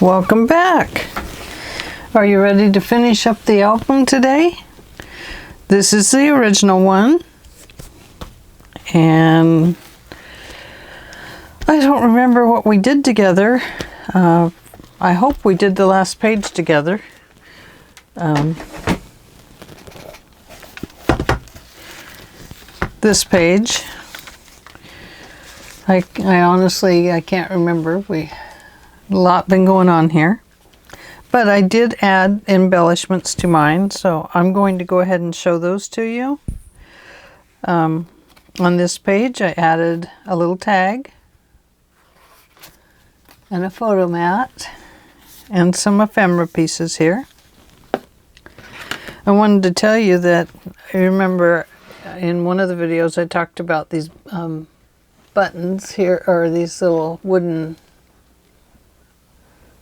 Welcome back. Are you ready to finish up the album today? This is the original one, and I don't remember what we did together. I hope we did the last page together. This page, I honestly can't remember. A lot been going on here, but I did add embellishments to mine, so I'm going to go ahead and show those to you. On this page I added a little tag and a photo mat and some ephemera pieces here. I wanted to tell you that I remember in one of the videos I talked about these buttons here, or these little wooden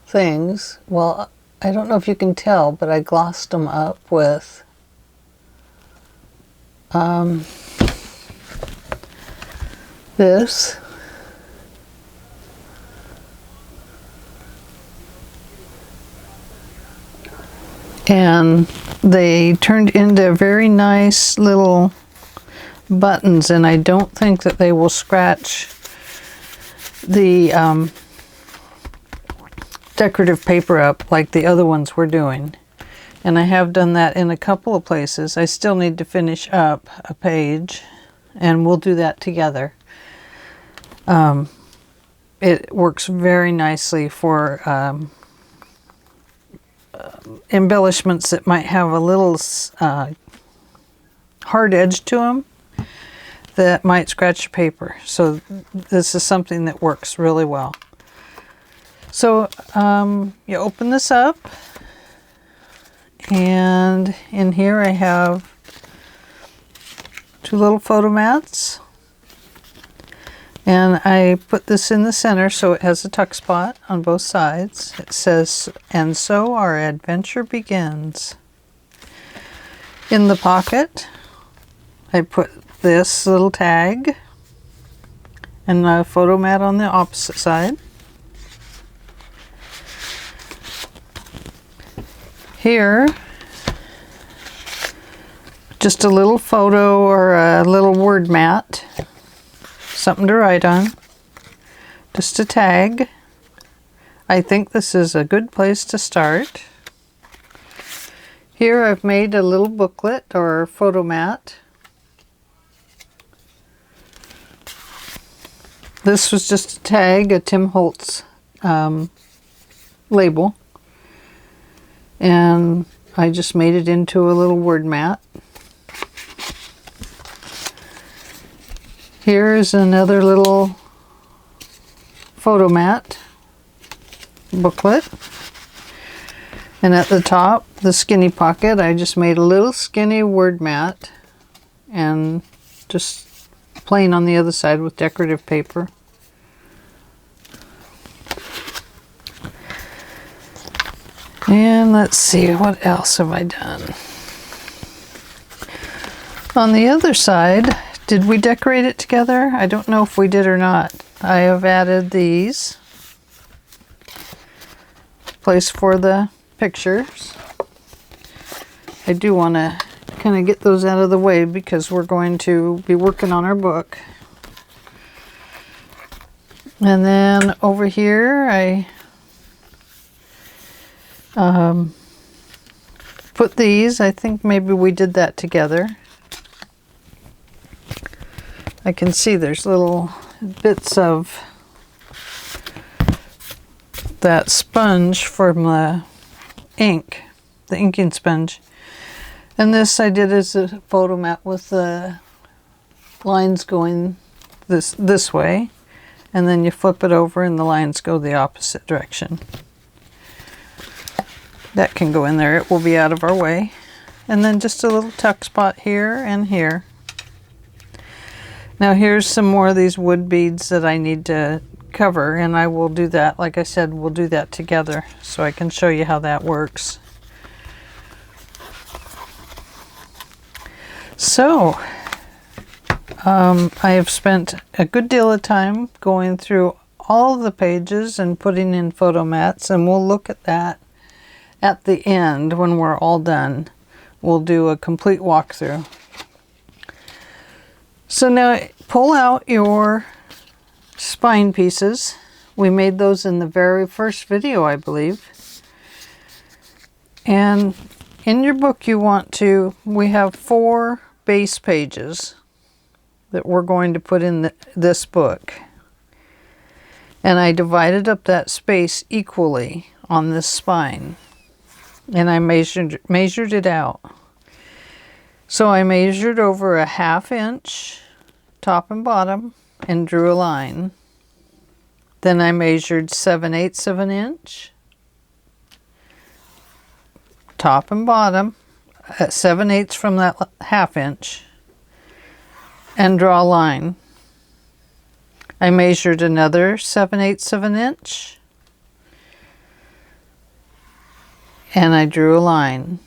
things. Well, I don't know if you can tell, but I glossed them up with this. And they turned into very nice little buttons, and I don't think that they will scratch the decorative paper up like the other ones were doing. And I have done that in a couple of places. I still need to finish up a page, and we'll do that together. It works very nicely for embellishments that might have a little hard edge to them that might scratch your paper. So this is something that works really well. So you open this up, and in here I have two little photo mats, and I put this in the center so it has a tuck spot on both sides. It says, "And so our adventure begins." In the pocket I put this little tag and a photo mat on the opposite side. Here, just a little photo or a little word mat, something to write on, just a tag. I think this is a good place to start. Here I've made a little booklet or photo mat. This was just a tag, a Tim Holtz label. And I just made it into a little word mat. Here's another little photo mat booklet. And at the top, the skinny pocket, I just made a little skinny word mat and just plain on the other side with decorative paper. And let's see, what else have I done? On the other side, did we decorate it together? I don't know if we did or not. I have added these. Place for the pictures. I do want to kind of get those out of the way because we're going to be working on our book. And then over here, I put these. I think maybe we did that together. I can see there's little bits of that sponge from the ink, the inking sponge. And this I did as a photo mat with the lines going this way, and then you flip it over and the lines go the opposite direction. That can go in there. It will be out of our way. And then just a little tuck spot here and here. Now here's some more of these wood beads that I need to cover, and I will do that. Like I said, we'll do that together so I can show you how that works. So I have spent a good deal of time going through all of the pages and putting in photo mats, and we'll look at that at the end when we're all done. We'll do a complete walkthrough. So now pull out your spine pieces. We made those in the very first video, I believe. And in your book we have 4 base pages that we're going to put in this book. And I divided up that space equally on this spine. And I measured it out. So I measured over a 1/2 inch top and bottom and drew a line. Then I measured 7/8 of an inch top and bottom at 7/8 from that 1/2 inch and draw a line. I measured another 7/8 of an inch and I drew a line.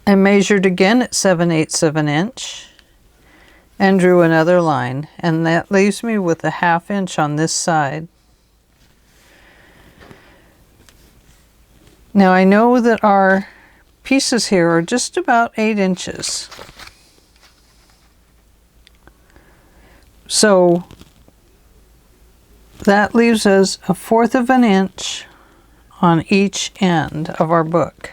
I measured again at 7/8 of an inch and drew another line, and that leaves me with a 1/2 inch on this side. Now I know that our pieces here are just about 8 inches. So that leaves us a 1/4 of an inch on each end of our book.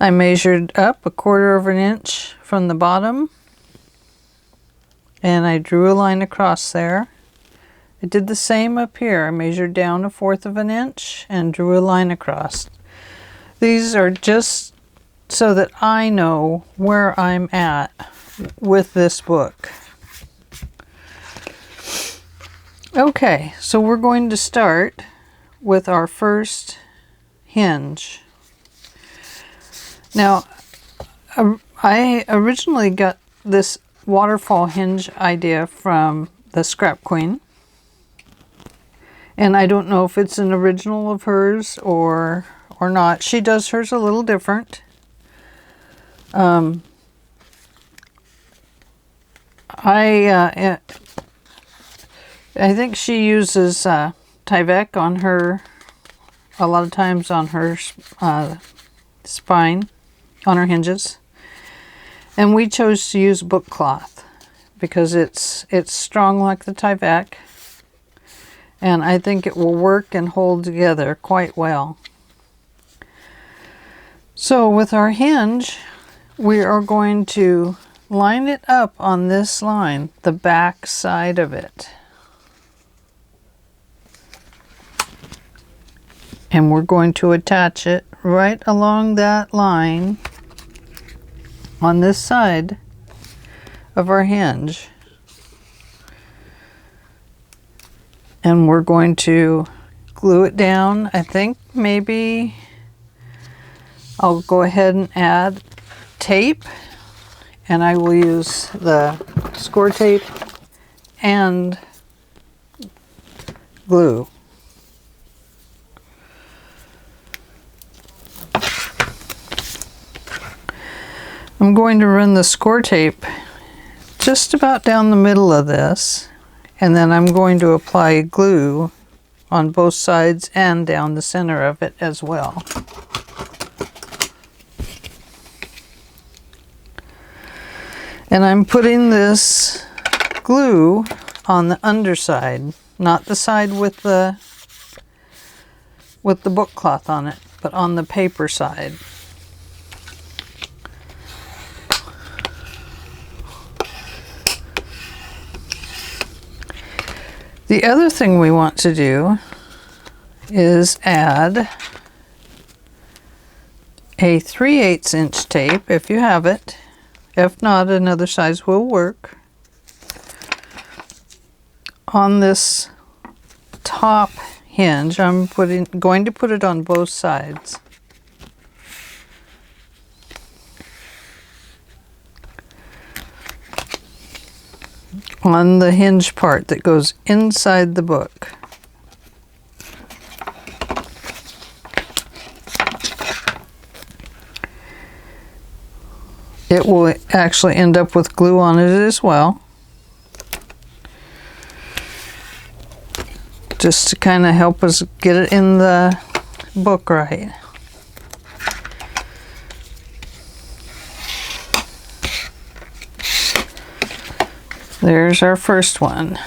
I measured up a 1/4 of an inch from the bottom and I drew a line across there. I did the same up here. I measured down a 1/4 of an inch and drew a line across. These are just so that I know where I'm at with this book. Okay, so we're going to start with our first hinge. Now, I originally got this waterfall hinge idea from the Scrap Queen. And I don't know if it's an original of hers or not. She does hers a little different. I think she uses Tyvek on her, a lot of times on her spine, on her hinges. And we chose to use book cloth because it's strong like the Tyvek. And I think it will work and hold together quite well. So with our hinge, we are going to line it up on this line, the back side of it. And we're going to attach it right along that line on this side of our hinge. And we're going to glue it down. I think maybe I'll go ahead and add tape, and I will use the score tape and glue. I'm going to run the score tape just about down the middle of this, and then I'm going to apply glue on both sides and down the center of it as well. And I'm putting this glue on the underside, not the side with the book cloth on it, but on the paper side. The other thing we want to do is add a 3/8 inch tape if you have it. If not, another size will work. On this top hinge, I'm going to put it on both sides. On the hinge part that goes inside the book. It will actually end up with glue on it as well. just to kind of help us get it in the book right. There's our first one.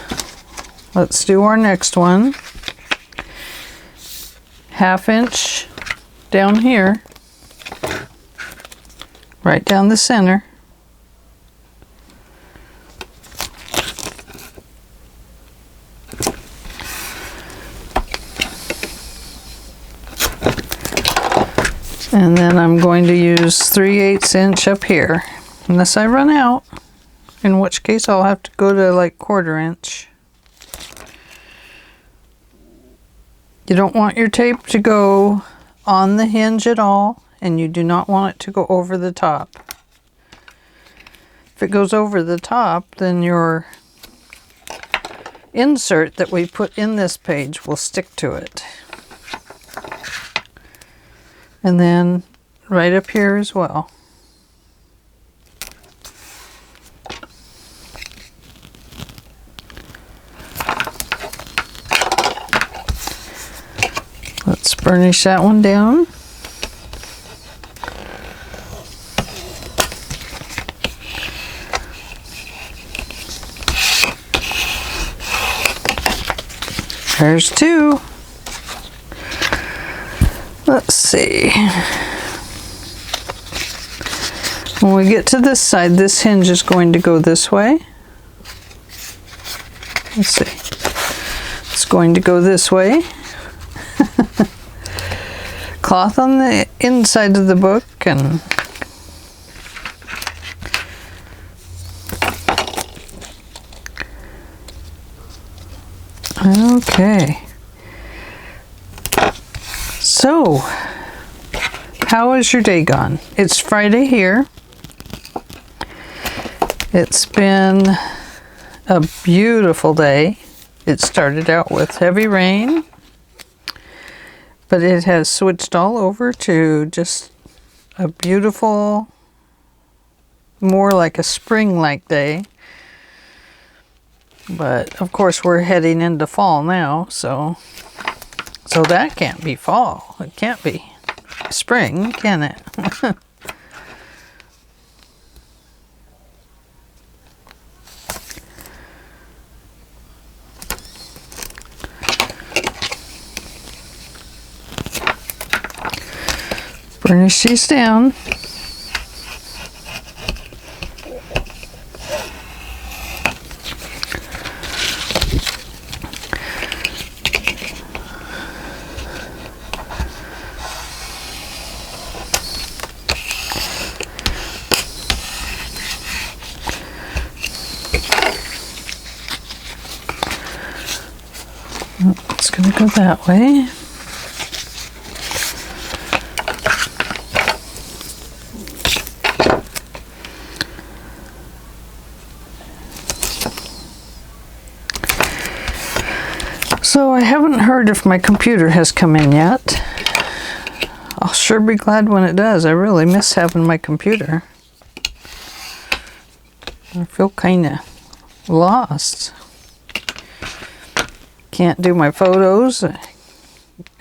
Let's do our next one. 1/2 inch down here, right down the center. And then I'm going to use 3/8 inch up here, unless I run out, in which case I'll have to go to like 1/4 inch. You don't want your tape to go on the hinge at all, and you do not want it to go over the top. If it goes over the top, then your insert that we put in this page will stick to it. And then right up here as well. Let's burnish that one down. There's 2. Let's see. When we get to this side, this hinge is going to go this way. Let's see. It's going to go this way. Cloth on the inside of the book, and okay. So, how is your day gone? It's Friday here. It's been a beautiful day. It started out with heavy rain, but it has switched all over to just a beautiful, more like a spring-like day. But of course we're heading into fall now, so that can't be fall. It can't be spring, can it? Burnish these down. It's going to go that way. So I haven't heard if my computer has come in yet. I'll sure be glad when it does. I really miss having my computer. I feel kind of lost. Can't do my photos.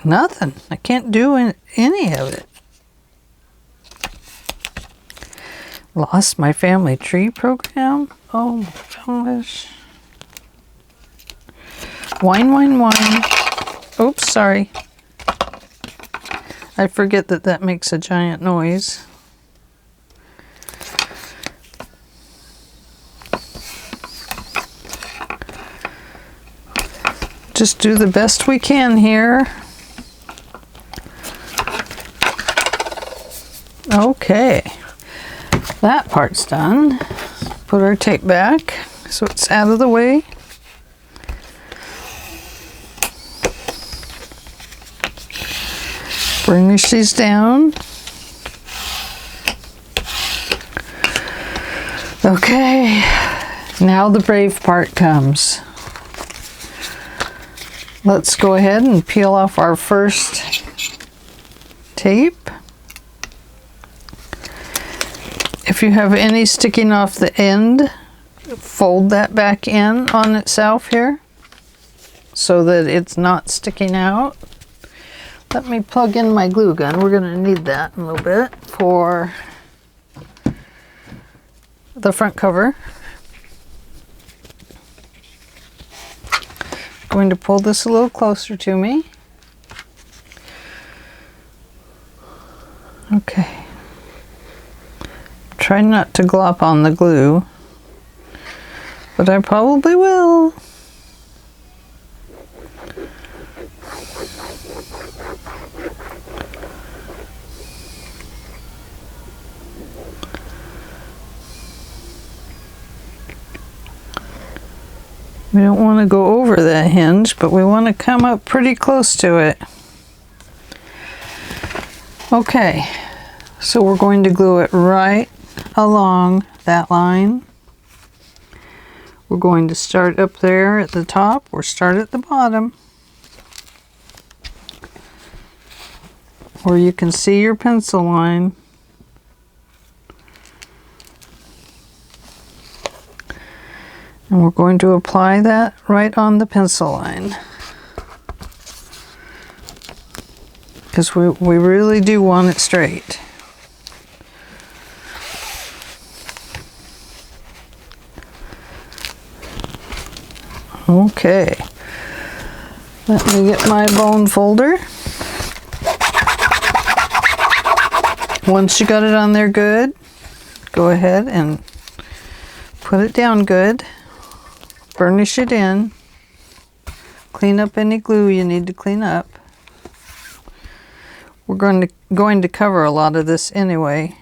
Nothing. I can't do any of it. Lost my family tree program. Oh my gosh. Wine, wine, wine. Oops, sorry. I forget that that makes a giant noise. Just do the best we can here. Okay, that part's done. Put our tape back so it's out of the way. Burnish these down. Okay, now the brave part comes. Let's go ahead and peel off our first tape. If you have any sticking off the end, fold that back in on itself here. so that it's not sticking out. Let me plug in my glue gun. We're going to need that in a little bit for the front cover. Going to pull this a little closer to me. Okay. Try not to glop on the glue, but I probably will. We don't want to go over that hinge, but we want to come up pretty close to it. Okay, so we're going to glue it right along that line. We're going to start up there at the top or start at the bottom, where you can see your pencil line. And we're going to apply that right on the pencil line, because we really do want it straight. Okay, let me get my bone folder. Once you got it on there good, go ahead and put it down good. Burnish it in. Clean up any glue you need to clean up. We're going to cover a lot of this anyway.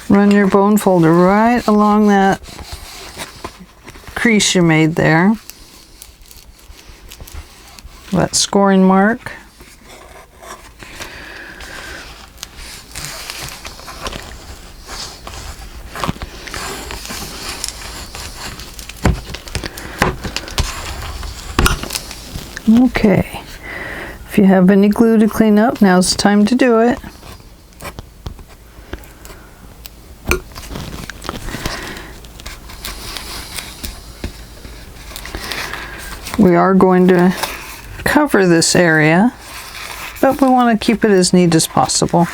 Run your bone folder right along that crease you made there. That scoring mark. Okay, if you have any glue to clean up, now's the time to do it. We are going to cover this area, but we want to keep it as neat as possible.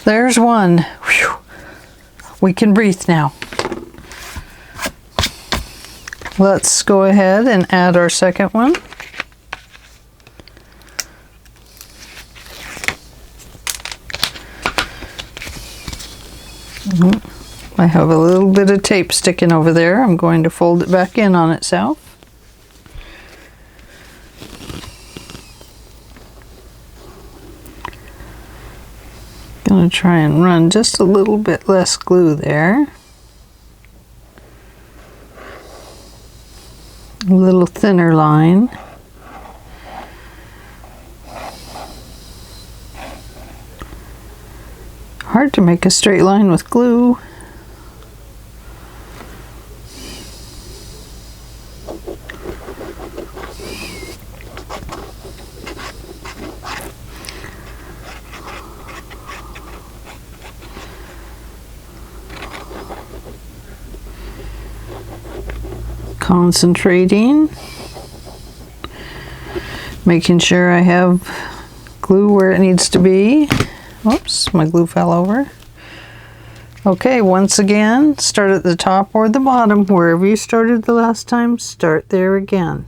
There's one. Whew. We can breathe now. Let's go ahead and add our second one. I have a little bit of tape sticking over there. I'm going to fold it back in on itself. Going to try and run just a little bit less glue there. A little thinner line. Hard to make a straight line with glue. Concentrating, making sure I have glue where it needs to be. Oops, my glue fell over. Okay, once again, start at the top or the bottom. Wherever you started the last time, start there again.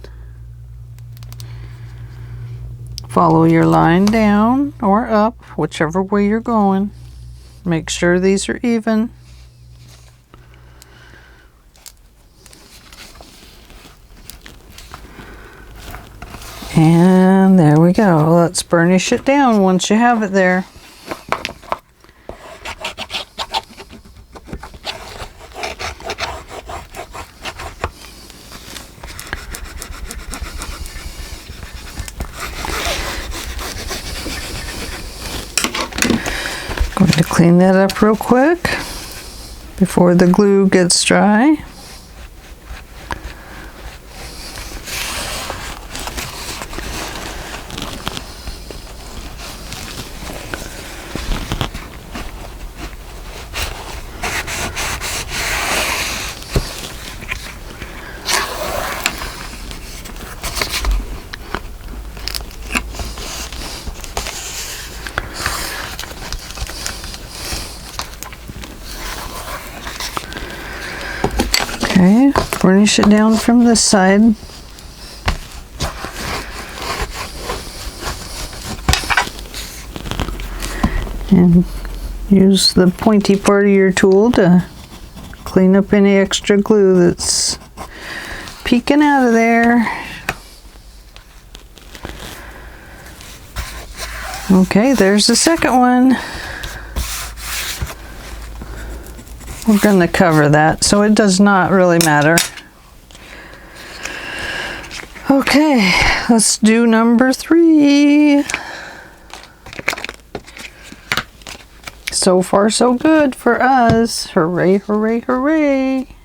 Follow your line down or up, whichever way you're going. Make sure these are even. And there we go. Let's burnish it down once you have it there. Going to clean that up real quick before the glue gets dry. Okay, burnish it down from this side. And use the pointy part of your tool to clean up any extra glue that's peeking out of there. Okay, there's the second one. We're going to cover that, so it does not really matter. Okay, let's do number 3. So far, so good for us. Hooray, hooray, hooray.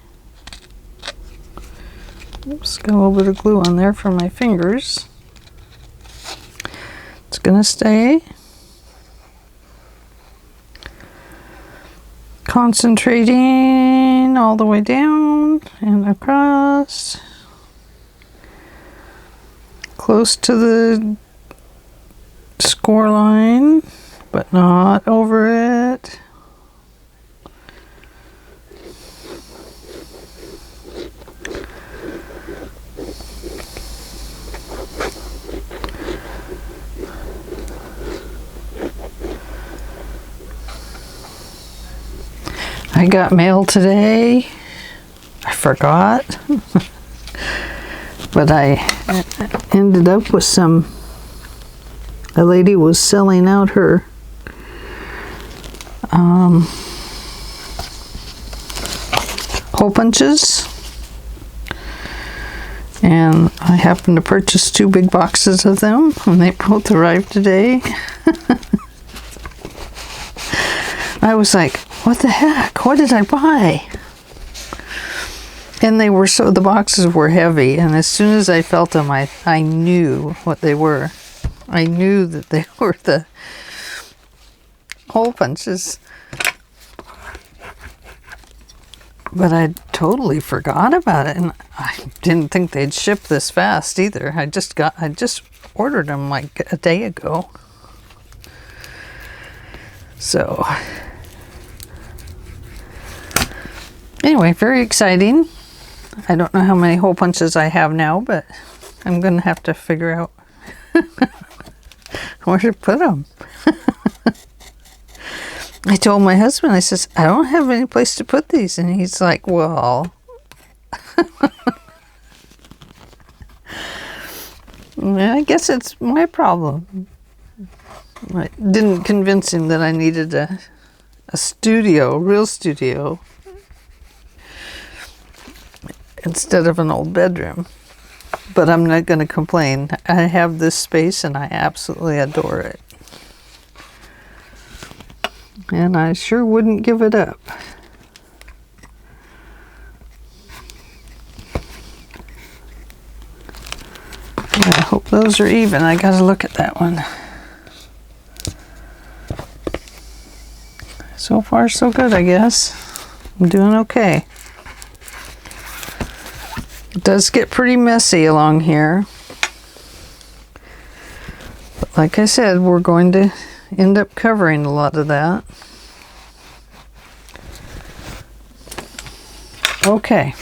Oops, got a little bit of glue on there for my fingers. It's gonna stay. Concentrating all the way down and across. Close to the score line, but not over it. I got mail today. I forgot. But I ended up with some. A lady was selling out her hole punches, and I happened to purchase 2 big boxes of them, and they both arrived today. I was like, what the heck? What did I buy? And they were the boxes were heavy, and as soon as I felt them, I knew what they were. I knew that they were the hole punches. But I totally forgot about it, and I didn't think they'd ship this fast either. I just ordered them like a day ago. So anyway, very exciting. I don't know how many hole punches I have now, but I'm going to have to figure out where to put them. I told my husband, I says, I don't have any place to put these. And he's like, well, I guess it's my problem. I didn't convince him that I needed a studio, a real studio, instead of an old bedroom. But I'm not going to complain. I have this space and I absolutely adore it. And I sure wouldn't give it up. I hope those are even. I got to look at that one. So far, so good, I guess. I'm doing okay. It does get pretty messy along here. But like I said, we're going to end up covering a lot of that. Okay,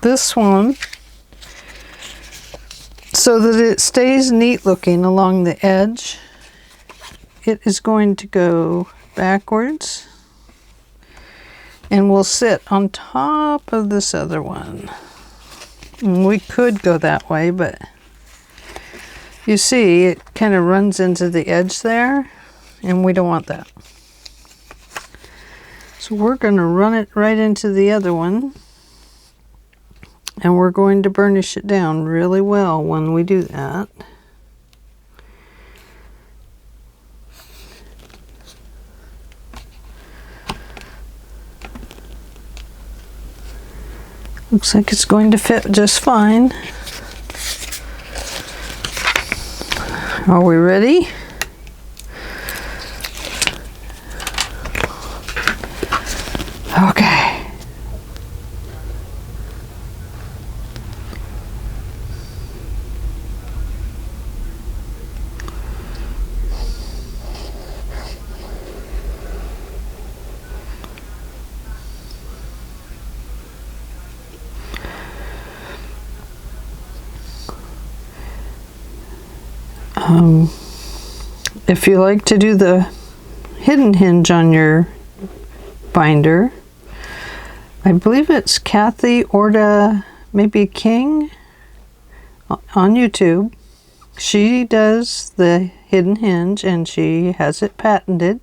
this one, so that it stays neat looking along the edge, it is going to go backwards and will sit on top of this other one. And we could go that way, but you see it kind of runs into the edge there, and we don't want that. So we're going to run it right into the other one, and we're going to burnish it down really well when we do that. Looks like it's going to fit just fine. Are we ready? Okay. If you like to do the hidden hinge on your binder, I believe it's Kathy Orta, maybe King, on YouTube. She does the hidden hinge and she has it patented.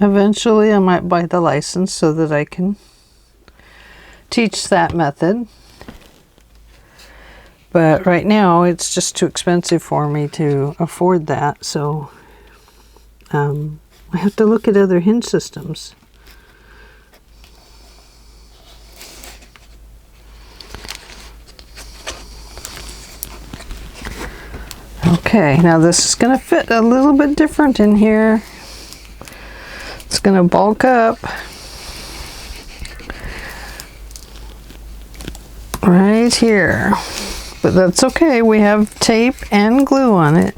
Eventually I might buy the license so that I can teach that method. But right now it's just too expensive for me to afford that, so I have to look at other hinge systems. Okay, now this is going to fit a little bit different in here. It's going to bulk up right here. But that's okay, we have tape and glue on it,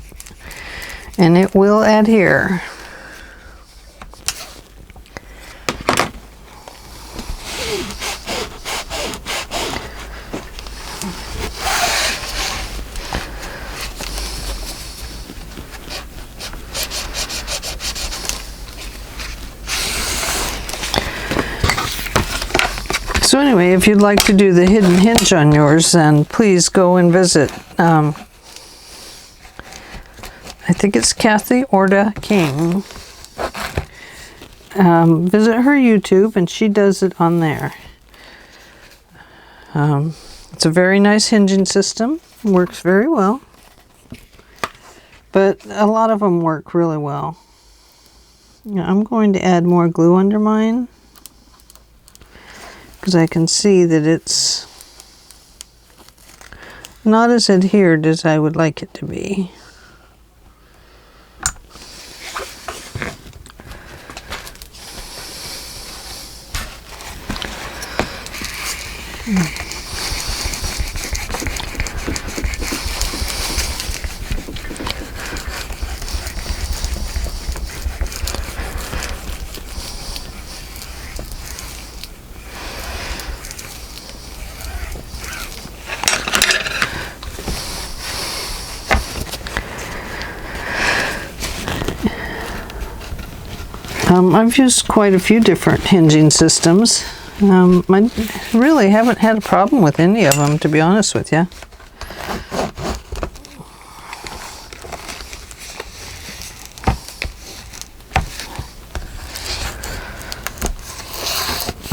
and it will adhere. So anyway, if you'd like to do the hidden hinge on yours, then please go and visit. I think it's Kathy Orta King. Visit her YouTube and she does it on there. It's a very nice hinging system. Works very well. But a lot of them work really well. Now, I'm going to add more glue under mine, because I can see that it's not as adhered as I would like it to be. I've used quite a few different hinging systems. I really haven't had a problem with any of them, to be honest with you.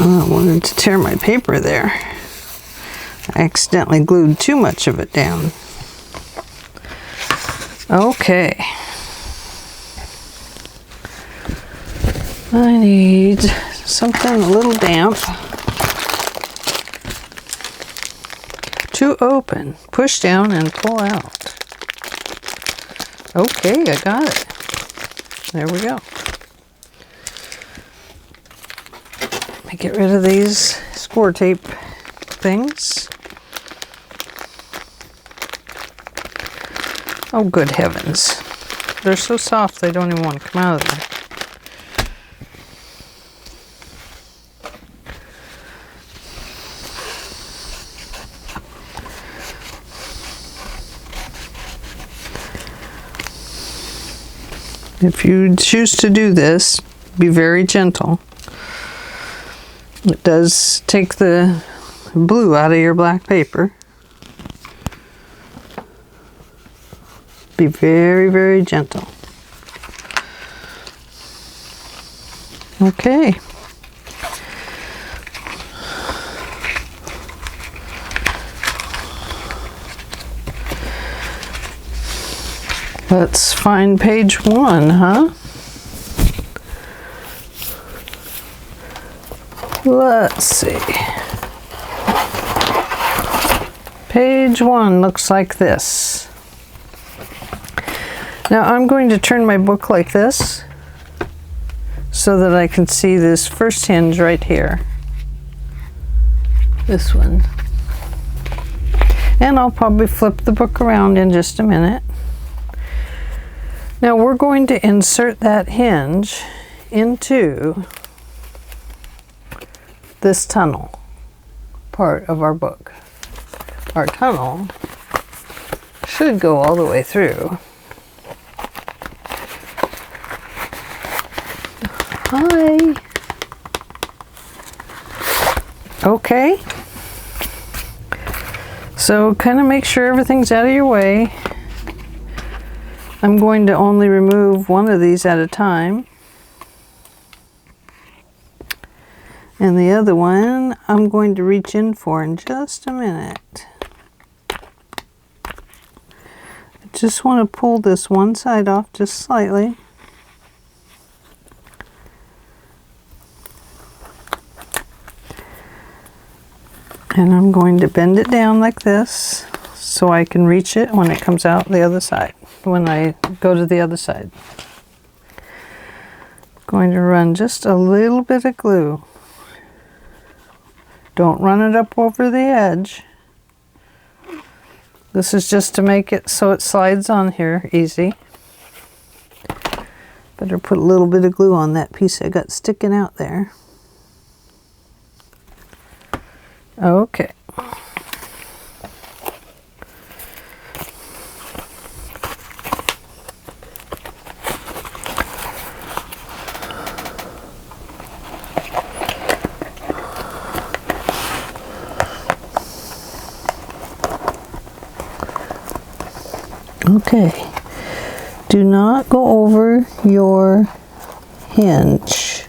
I wanted to tear my paper there. I accidentally glued too much of it down. Okay. I need something a little damp to open. Push down and pull out. Okay, I got it. There we go. Let me get rid of these score tape things. Oh, good heavens. They're so soft they don't even want to come out of there. If you choose to do this, be very gentle. It does take the blue out of your black paper. Be very, very gentle. Okay. Let's find page 1, huh? Let's see. Page 1 looks like this. Now I'm going to turn my book like this so that I can see this first hinge right here. This one. And I'll probably flip the book around in just a minute. Now we're going to insert that hinge into this tunnel part of our book. Our tunnel Should go all the way through. Hi. Okay. So kind of make sure everything's out of your way. I'm going to only remove one of these at a time. And the other one I'm going to reach in for in just a minute. I just want to pull this one side off just slightly. And I'm going to bend it down like this so I can reach it when it comes out the other side, when I go to the other side. Going to run just a little bit of glue. Don't run it up over the edge. This is just to make it so it slides on here easy. Better put a little bit of glue on that piece I got sticking out there. Okay. Okay. Do not go over your hinge.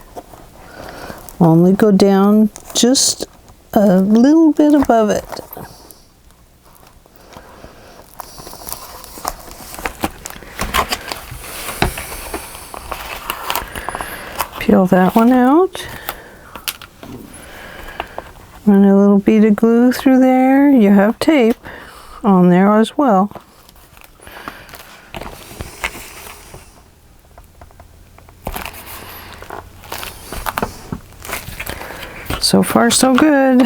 Only go down just a little bit above it. Peel that one out. Run a little bead of glue through there. You have tape on there as well. So far, so good.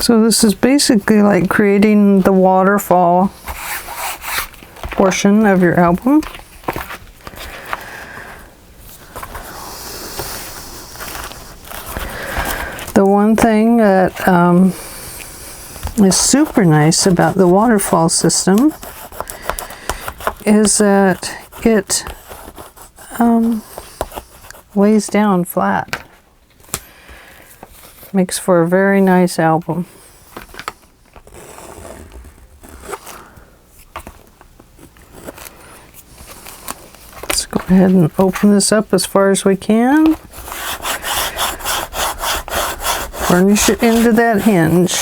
So this is basically like creating the waterfall portion of your album. The one thing that is super nice about the waterfall system is that it lays down flat. Makes for a very nice album. Go ahead and open this up as far as we can. Burnish it into that hinge.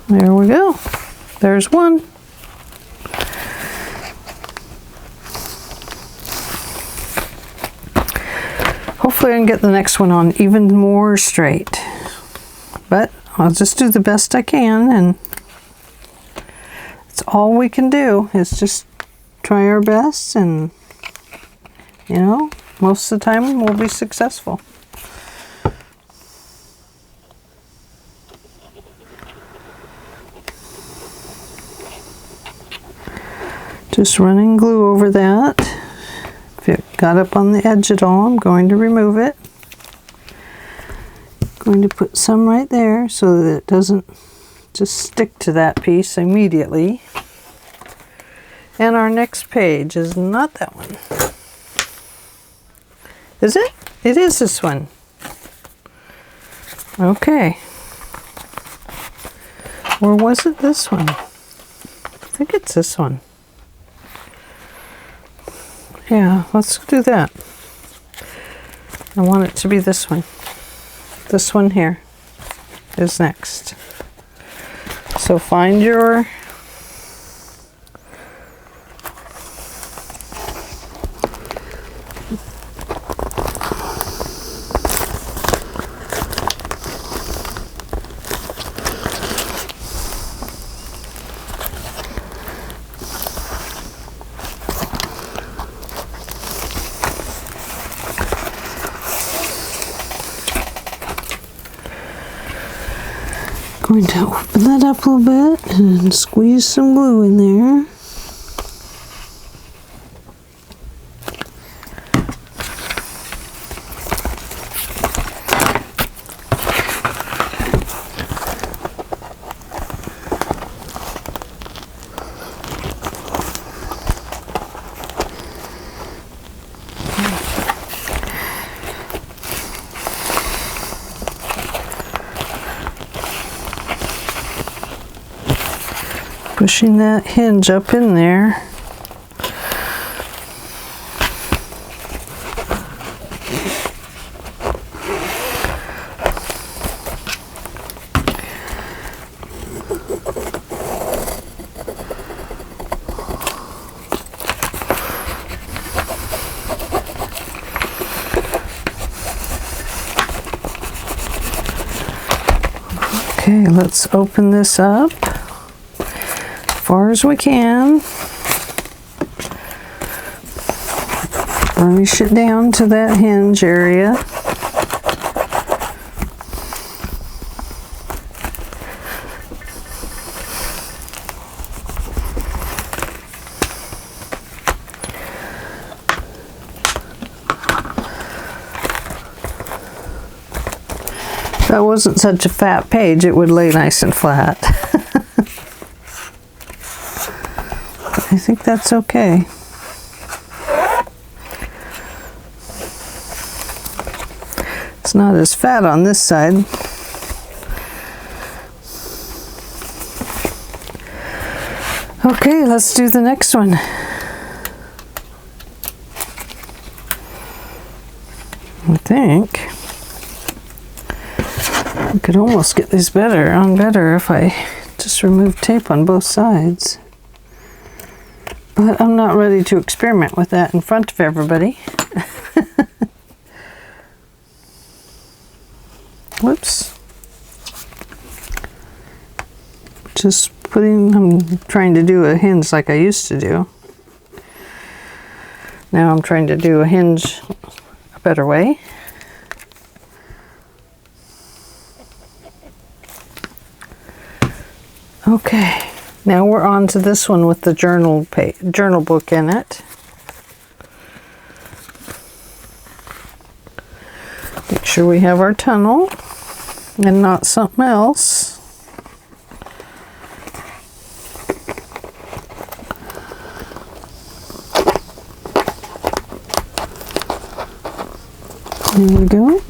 There we go. There's one. Hopefully I can get the next one on even more straight. But I'll just do the best I can, and all we can do is just try our best, and you know, most of the time we'll be successful. Just running glue over that. If it got up on the edge at all, I'm going to remove it. Going to put some right there so that it doesn't just stick to that piece immediately. And our next page is not that one. Is it? It is this one. Okay. Or was it this one? I think it's this one. Yeah, let's do that. I want it to be this one. This one here is next. So find your Going to open that up a little bit and squeeze some glue in there. Pushing that hinge up in there. Okay, let's open this up far as we can. Burnish it down to that hinge area. If that wasn't such a fat page, it would lay nice and flat. I think that's okay. It's not as fat on this side. Okay, let's do the next one. I think I could almost get these better if I just remove tape on both sides. But I'm not ready to experiment with that in front of everybody. Whoops. I'm trying to do a hinge like I used to do. Now I'm trying to do a hinge a better way. Okay. Now we're on to this one with the journal book in it. Make sure we have our tunnel and not something else. There we go.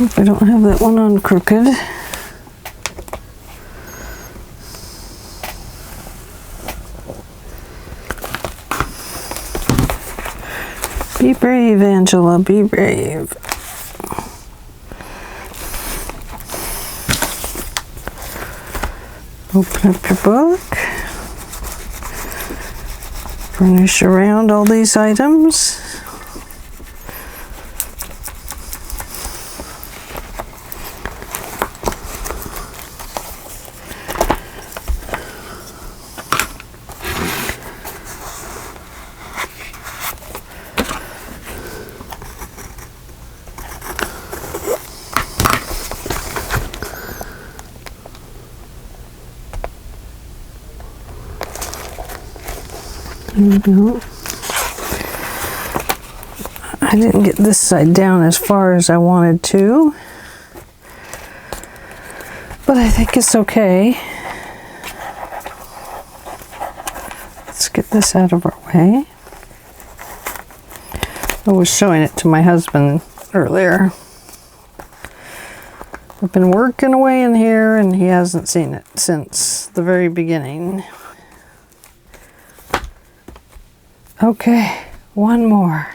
Hope I don't have that one on crooked. Be brave, Angela, be brave. Open up your book. Burnish around all these items. There we go. I didn't get this side down as far as I wanted to, but I think it's okay. Let's get this out of our way. I was showing it to my husband earlier. I've been working away in here and he hasn't seen it since the very beginning. Okay, one more.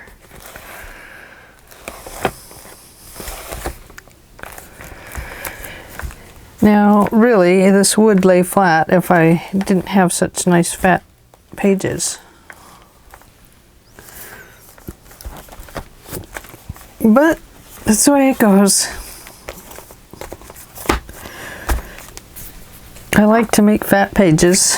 Now, really, this would lay flat if I didn't have such nice fat pages. But that's the way it goes. I like to make fat pages.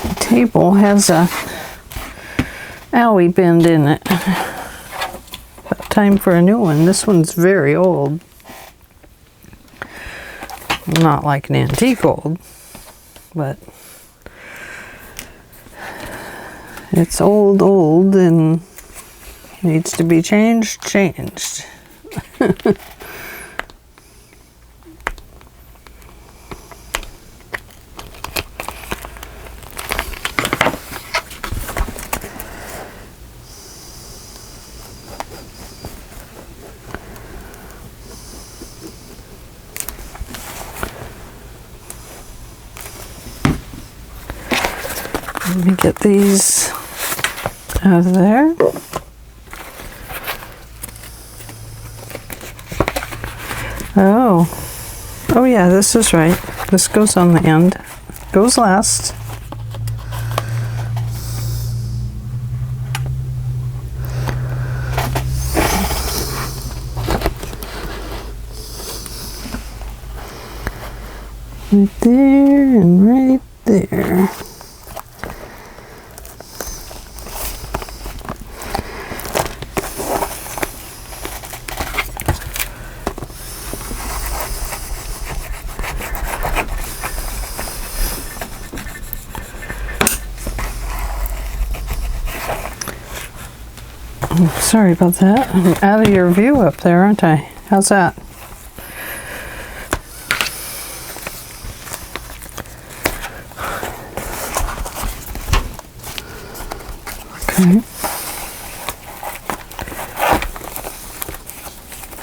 The table has a owie bend in it. Time for a new one. This one's very old. Not like an antique old, but it's old and needs to be changed. Let me get these out of there. Oh yeah, this is right. This goes on the end. Goes last. Right there and right there. Oh, sorry about that. I'm out of your view up there, aren't I? How's that? Okay.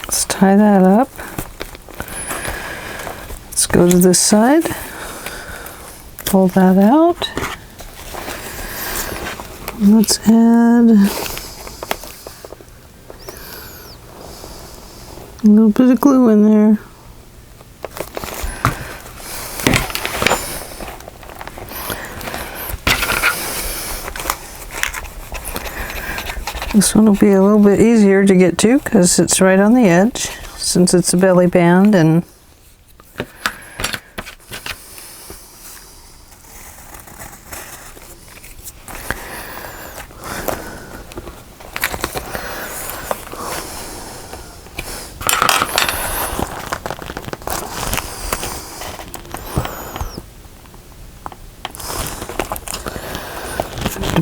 Let's tie that up. Let's go to this side. Pull that out. Let's add a little bit of glue in there. This one will be a little bit easier to get to because it's right on the edge, since it's a belly band and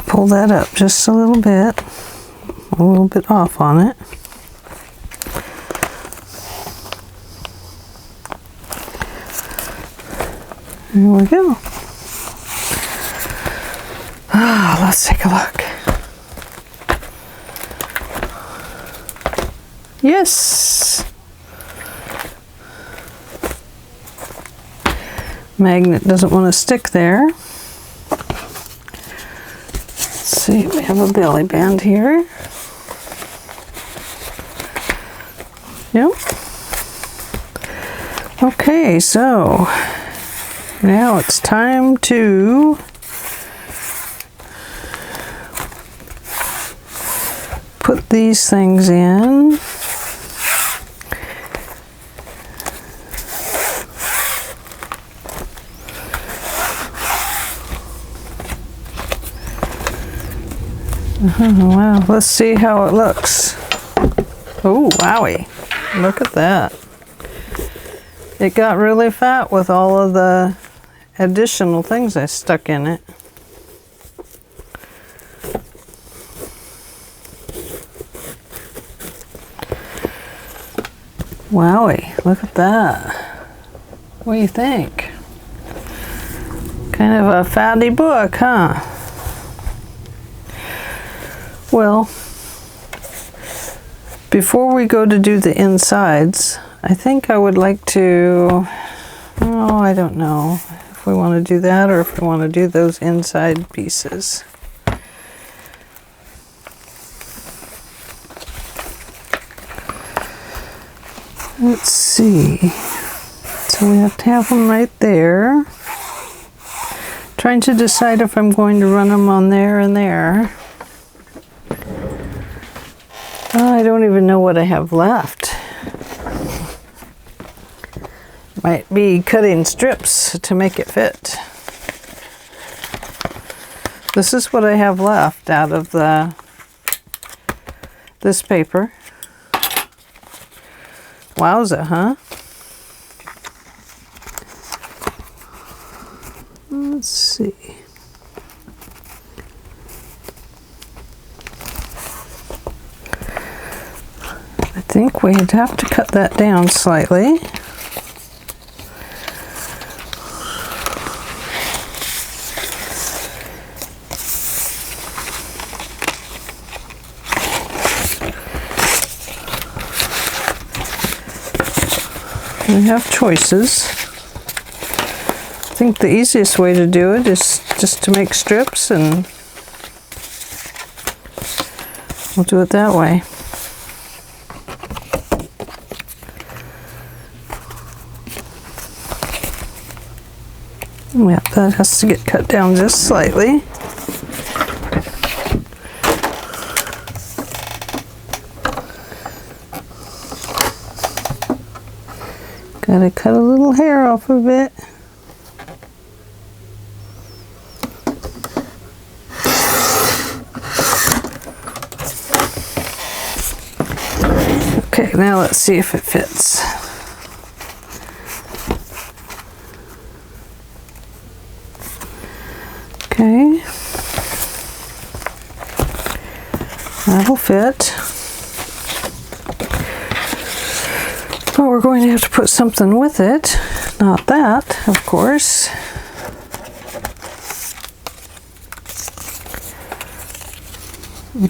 pull that up just a little bit off on it. There we go. Let's take a look. Yes! Magnet doesn't want to stick there. Let's see, we have a belly band here. Yep. Okay, so now it's time to put these things in. Wow, let's see how it looks. Oh, wowie. Look at that. It got really fat with all of the additional things I stuck in it. Wowie, look at that. What do you think? Kind of a fatty book, huh? Well, before we go to do the insides, I think I would like to, oh, I don't know if we want to do that or if we want to do those inside pieces. Let's see. So we have to have them right there. Trying to decide if I'm going to run them on there and there. I don't even know what I have left. Might be cutting strips to make it fit. This is what I have left out of this paper. Wowza, huh? Let's see. I think we'd have to cut that down slightly. We have choices. I think the easiest way to do it is just to make strips, and we'll do it that way. Yeah, that has to get cut down just slightly. Gotta cut a little hair off of it. Okay, now let's see if it fits. Okay. That'll fit. But we're going to have to put something with it. Not that, of course.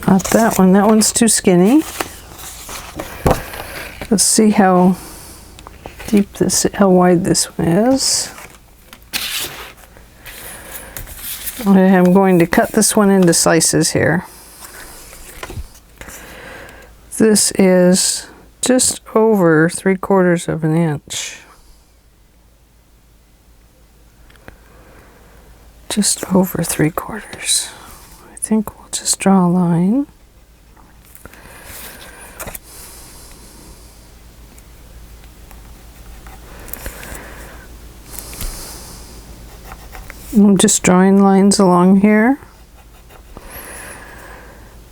Not that one. That one's too skinny. Let's see how deep how wide this one is. I'm going to cut this one into slices here. This is just over 3/4 of an inch. Just over 3/4. I think we'll just draw a line. I'm just drawing lines along here.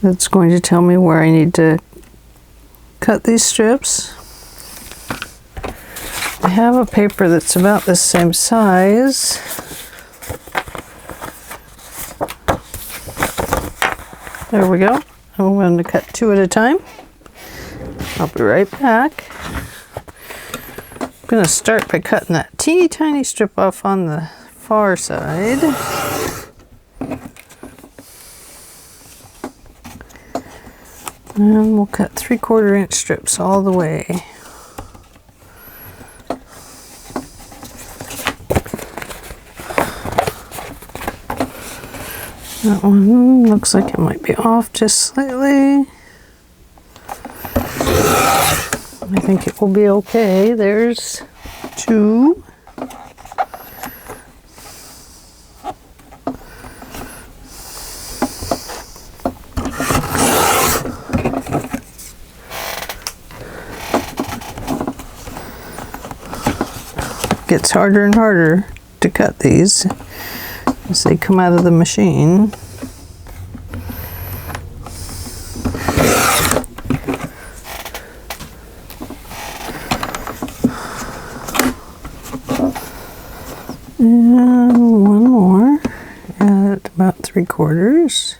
That's going to tell me where I need to cut these strips. I have a paper that's about the same size. There we go. I'm going to cut 2 at a time. I'll be right back. I'm going to start by cutting that teeny tiny strip off on the far side. And we'll cut 3/4 inch strips all the way. That one looks like it might be off just slightly. I think it will be okay. There's 2. Gets harder and harder to cut these as they come out of the machine. And one more at about 3/4.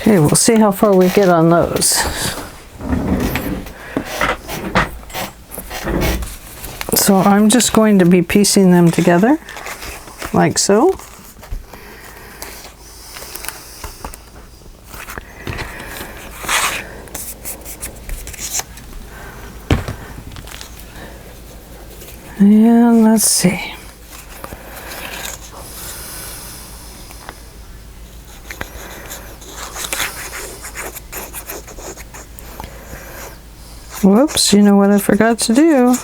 Okay, we'll see how far we get on those. So I'm just going to be piecing them together like so. And let's see. Whoops, you know what I forgot to do?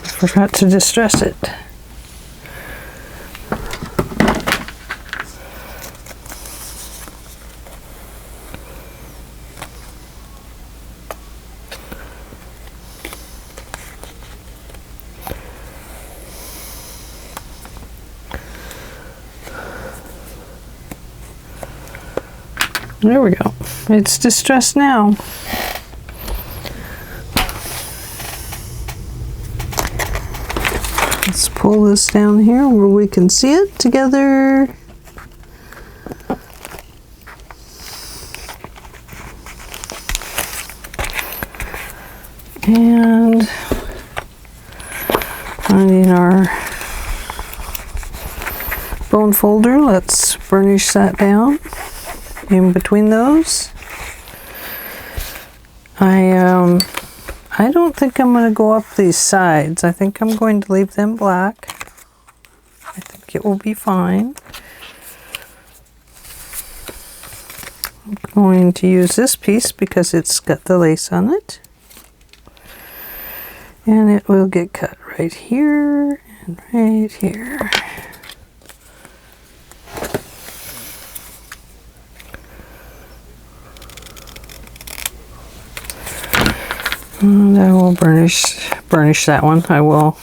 I forgot to distress it. There we go. It's distressed now. Let's pull this down here where we can see it together. And finding our bone folder, let's burnish that down. In between those, I don't think I'm going to go up these sides. I think I'm going to leave them black. I think it will be fine. I'm going to use this piece because it's got the lace on it. And it will get cut right here and right here. And I will burnish that one. I will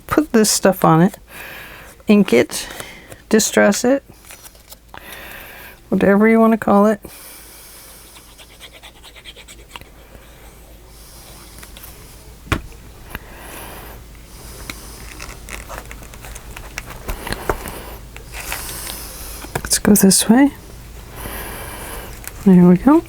put this stuff on it, ink it, distress it, whatever you want to call it. Let's go this way. There we go.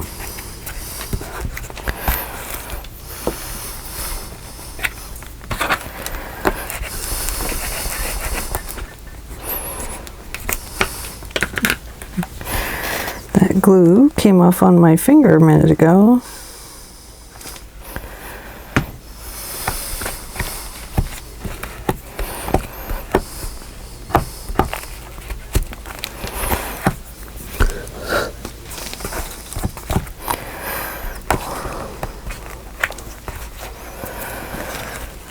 Glue came off on my finger a minute ago.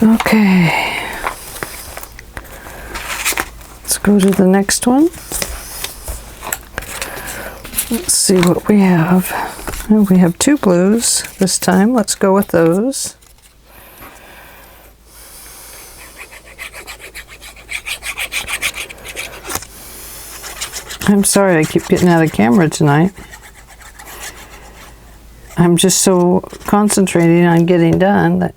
Okay, let's go to the next one. Let's see what we have. Oh, we have two blues this time. Let's go with those. I'm sorry I keep getting out of camera tonight. I'm just so concentrating on getting done that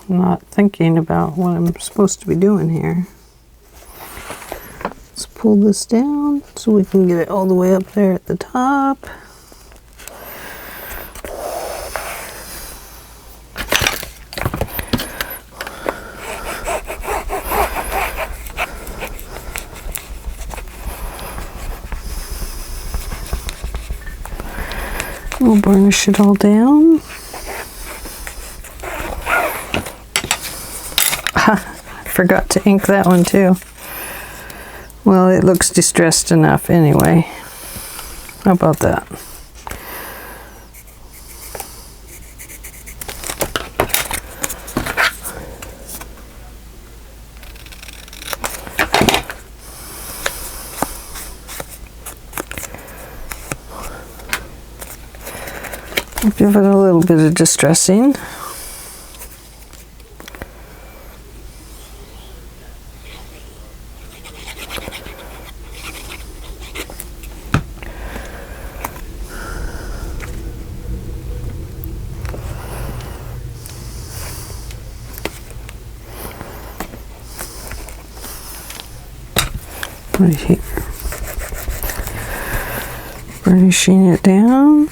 I'm not thinking about what I'm supposed to be doing here. Let's pull this down so we can get it all the way up there at the top. We'll burnish it all down. Forgot to ink that one too. Well, it looks distressed enough anyway. How about that? I'll give it a little bit of distressing. Right here. Burnishing it down.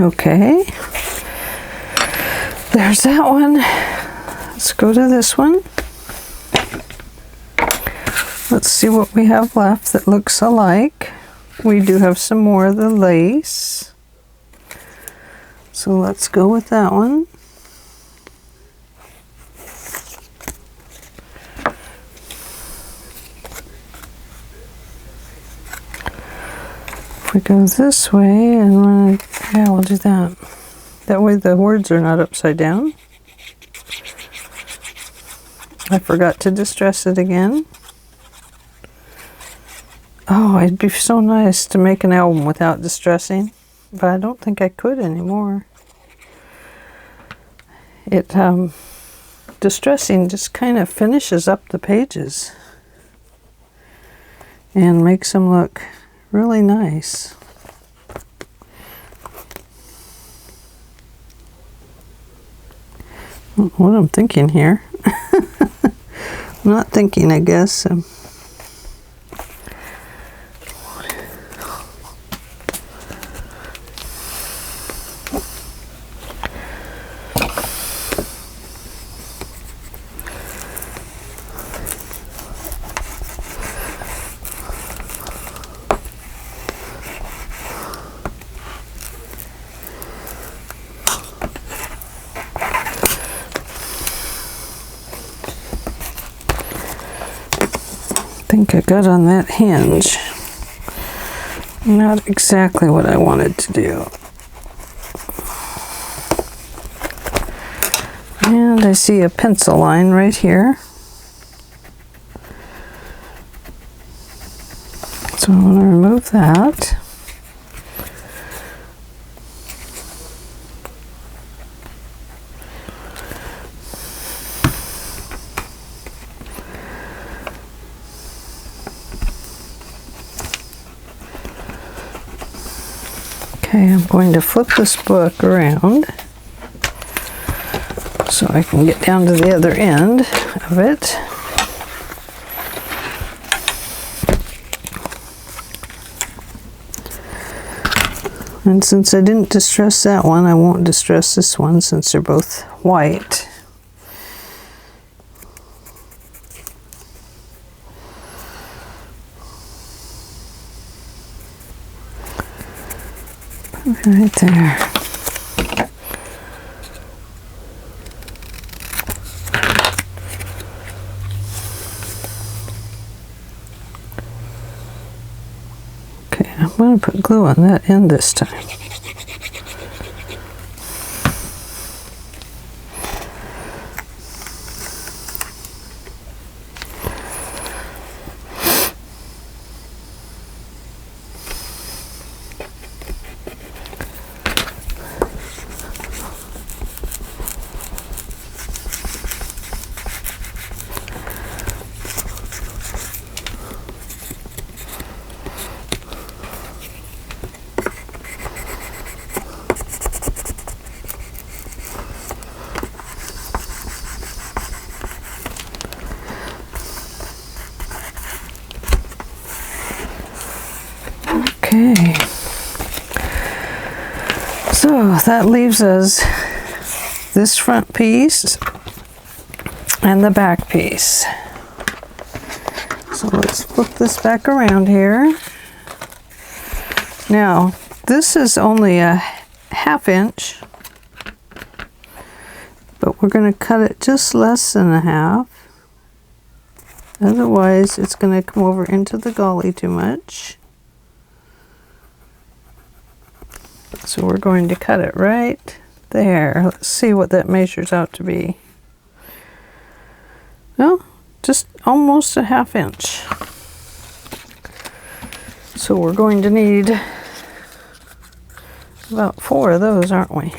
Okay. There's that one. Let's go to this one. Let's see what we have left that looks alike. We do have some more of the lace. So let's go with that one. If we go this way and yeah, we'll do that. That way the words are not upside down. I forgot to distress it again. Oh, it'd be so nice to make an album without distressing, but I don't think I could anymore. Distressing just kind of finishes up the pages and makes them look really nice. What I'm thinking here. I'm not thinking, I guess. I think I got on that hinge. Not exactly what I wanted to do. And I see a pencil line right here. So I'm going to remove that. Okay, I'm going to flip this book around so I can get down to the other end of it. And since I didn't distress that one, I won't distress this one since they're both white. Right there. Okay, I'm going to put glue on that end this time. Okay, so that leaves us this front piece and the back piece. So let's flip this back around here. Now, this is only a 1/2 inch, but we're going to cut it just less than a half. Otherwise, it's going to come over into the gully too much. So we're going to cut it right there. Let's see what that measures out to be. Well, just almost a 1/2 inch. So we're going to need about 4 of those, aren't we?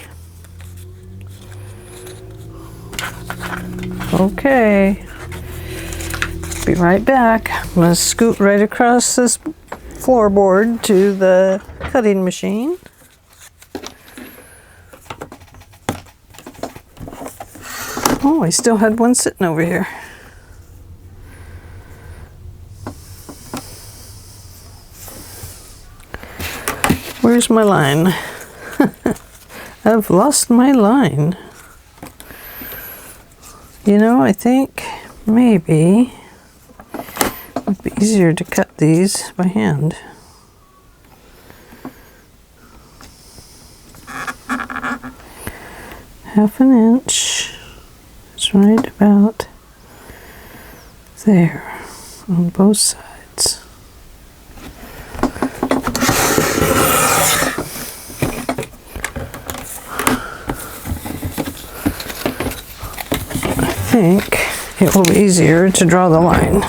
Okay. Be right back. I'm going to scoot right across this floorboard to the cutting machine. Oh, I still had one sitting over here. Where's my line? I've lost my line. You know, I think maybe it'd be easier to cut these by hand. Half an inch is right about there on both sides. I think it will be easier to draw the line.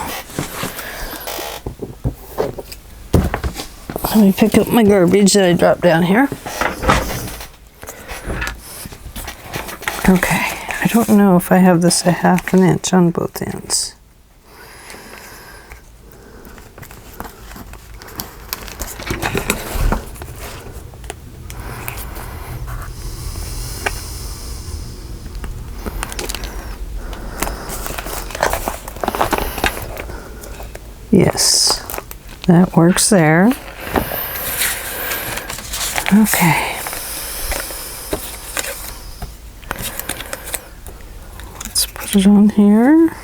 Let me pick up my garbage that I dropped down here. Okay, I don't know if I have this a half an inch on both ends. Yes, that works there. Okay. Let's put it on here.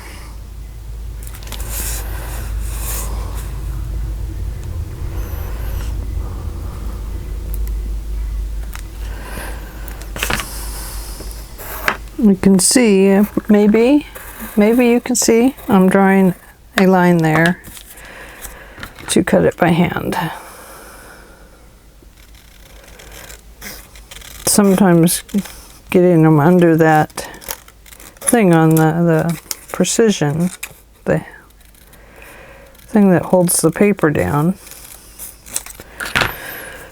You can see, maybe you can see, I'm drawing a line there to cut it by hand. Sometimes getting them under that thing on the precision, the thing that holds the paper down,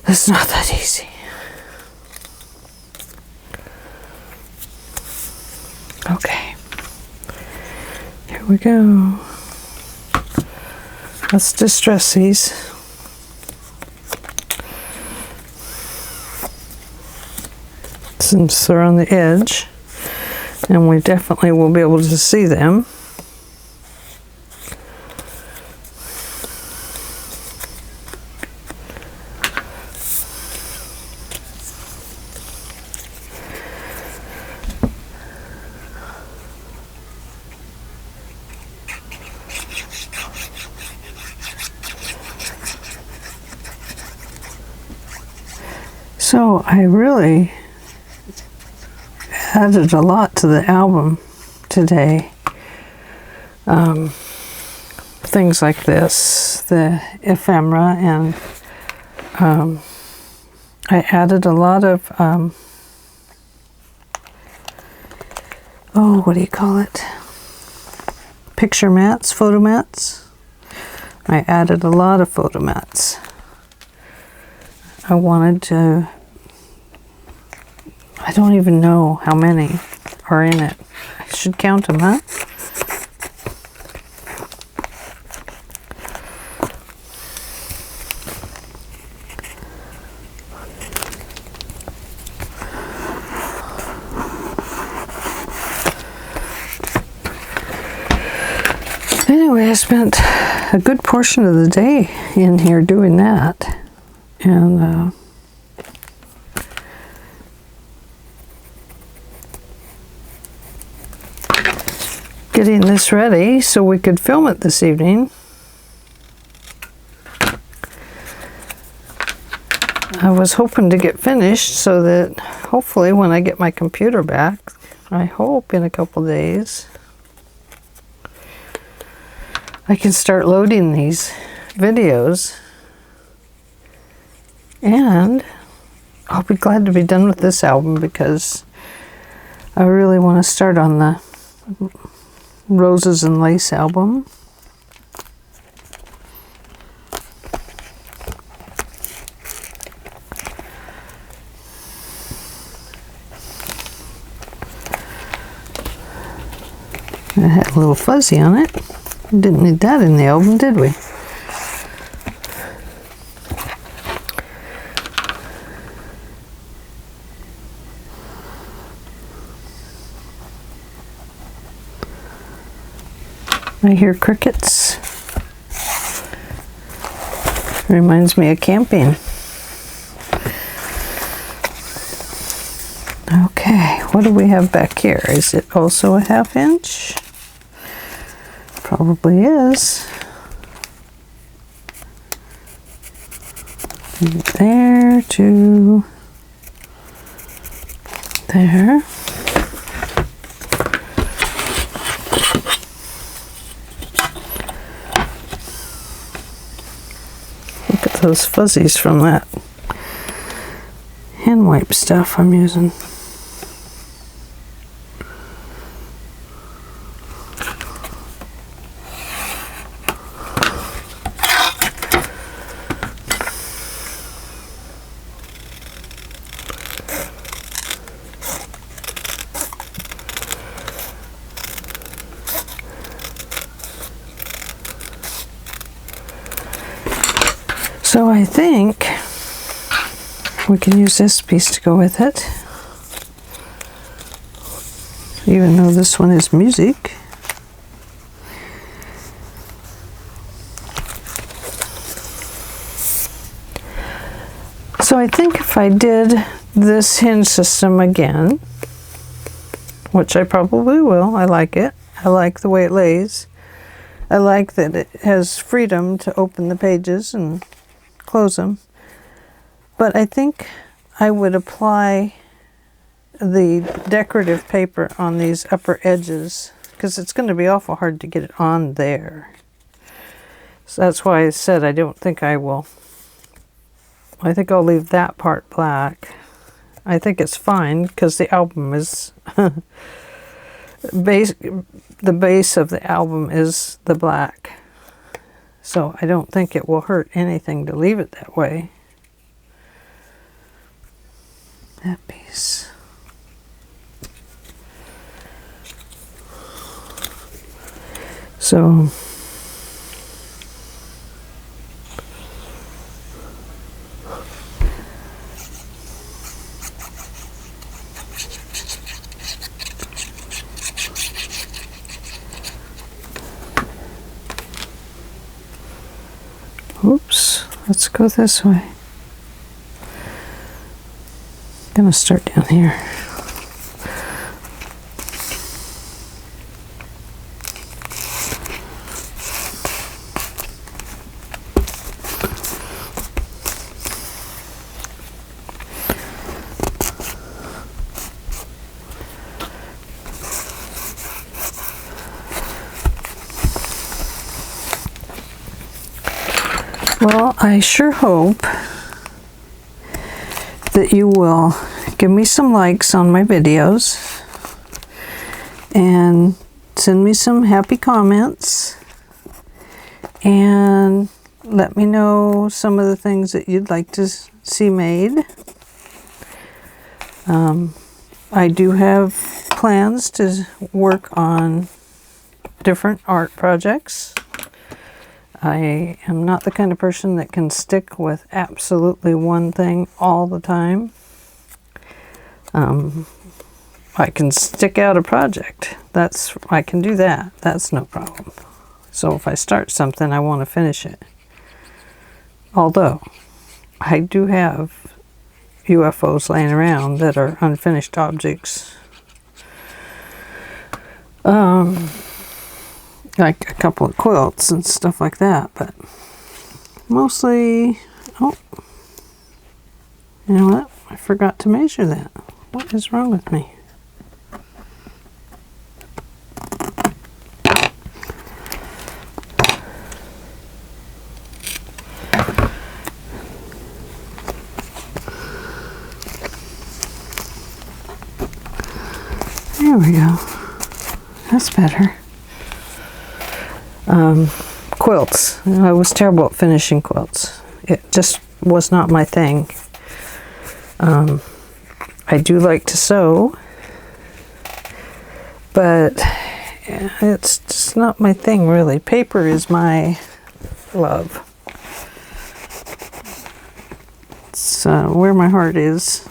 it's not that easy. Okay, here we go. Let's distress these. Since they're on the edge, and we definitely will be able to see them. So I really added a lot to the album today. Things like this, the ephemera, and I added a lot of, oh, what do you call it? Picture mats, photo mats. I added a lot of photo mats. I wanted to, I don't even know how many are in it. I should count them, huh? Anyway, I spent a good portion of the day in here doing that. And getting this ready so we could film it this evening. I was hoping to get finished so that hopefully when I get my computer back, I hope in a couple days, I can start loading these videos, and I'll be glad to be done with this album because I really want to start on the Roses and Lace album. It had a little fuzzy on it. Didn't need that in the album, did we? I hear crickets. Reminds me of camping. what do we have back here? Is it also a 1/2 inch? Probably is. There to there. Look at those fuzzies from that hand wipe stuff I'm using. So I think we can use this piece to go with it, even though this one is music. So I think if I did this hinge system again, which I probably will, I like it. I like the way it lays. I like that it has freedom to open the pages and close them. But I think I would apply the decorative paper on these upper edges, because it's going to be awful hard to get it on there. So that's why I said I don't think I will. I think I'll leave that part black. I think it's fine because the album is the base of the album is the black. So I don't think it will hurt anything to leave it that way. That piece. So oops, let's go this way. I'm gonna start down here. Well, I sure hope that you will give me some likes on my videos and send me some happy comments and let me know some of the things that you'd like to see made. I do have plans to work on different art projects. I am not the kind of person that can stick with absolutely one thing all the time. I can stick out a project. I can do that. That's no problem. So if I start something, I want to finish it. Although, I do have UFOs laying around that are unfinished objects. Like a couple of quilts and stuff like that, but mostly, oh, you know what? I forgot to measure that. What is wrong with me? There we go. That's better. Quilts. I was terrible at finishing quilts. It just was not my thing. I do like to sew, but it's just not my thing really. Paper is my love. It's where my heart is.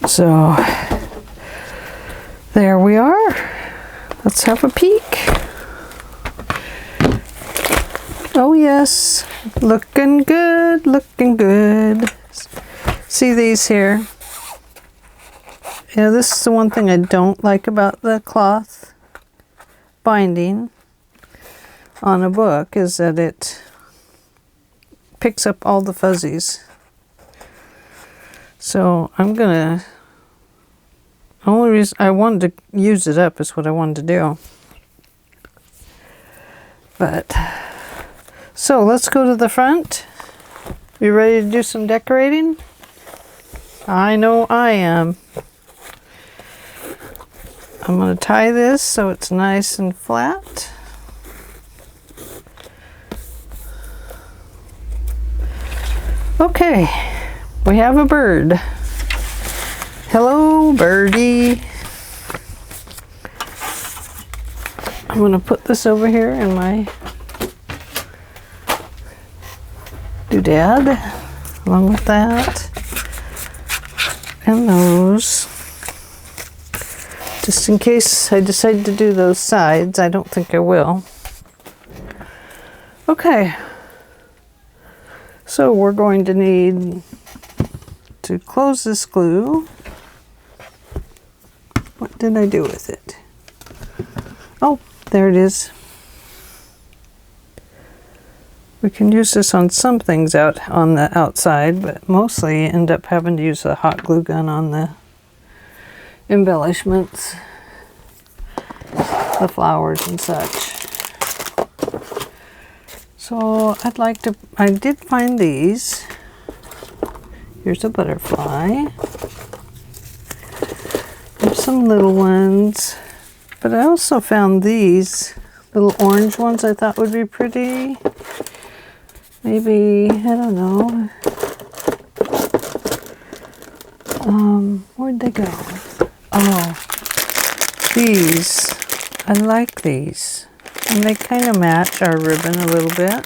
So there we are. Let's have a peek. Oh yes, looking good, looking good. See these here? Yeah, this is the one thing I don't like about the cloth binding on a book, is that it picks up all the fuzzies. So I'm gonna, the only reason I wanted to use it up is what I wanted to do. But, so let's go to the front. You ready to do some decorating? I know I am. I'm going to tie this so it's nice and flat. Okay, we have a bird. Hello, birdie. I'm going to put this over here in my doodad, along with that, and those. Just in case I decide to do those sides. I don't think I will. Okay. So we're going to need to close this glue. What did I do with it? Oh, there it is. We can use this on some things out on the outside, but mostly end up having to use a hot glue gun on the embellishments, the flowers and such. So I'd like to, I did find these. Here's a butterfly. There's some little ones, but I also found these little orange ones I thought would be pretty. Maybe, I don't know. Where'd they go? Oh, these. I like these. And they kind of match our ribbon a little bit.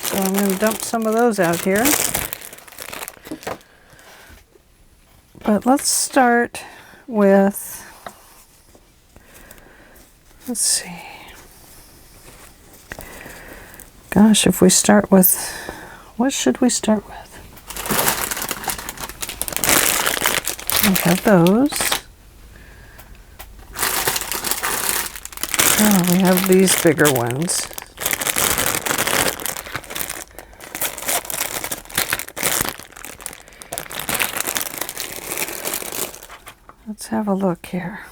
So I'm going to dump some of those out here. But let's start with, let's see. Gosh, if we start with, what should we start with? We have those. Oh, we have these bigger ones. Let's have a look here.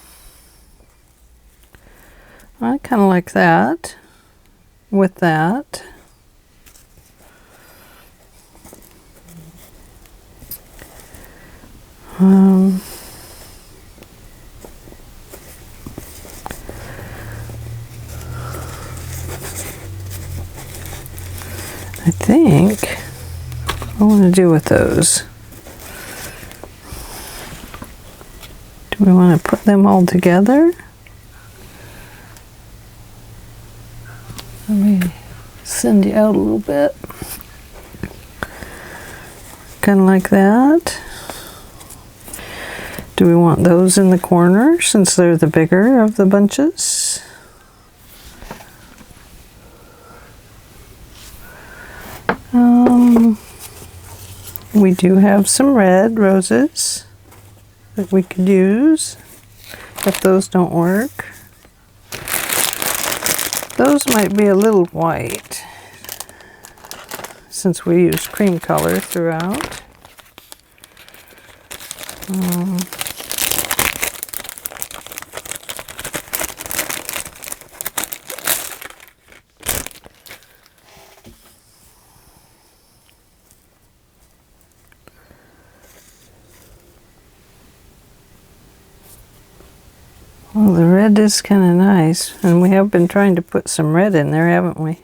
I kind of like that with that. I think what I want to do with those. Do we want to put them all together? Let me send you out a little bit. Kind of like that. Do we want those in the corner since they're the bigger of the bunches? We do have some red roses that we could use if those don't work. Those might be a little white since we use cream color throughout. Well, the red is kind of nice, and we have been trying to put some red in there, haven't we?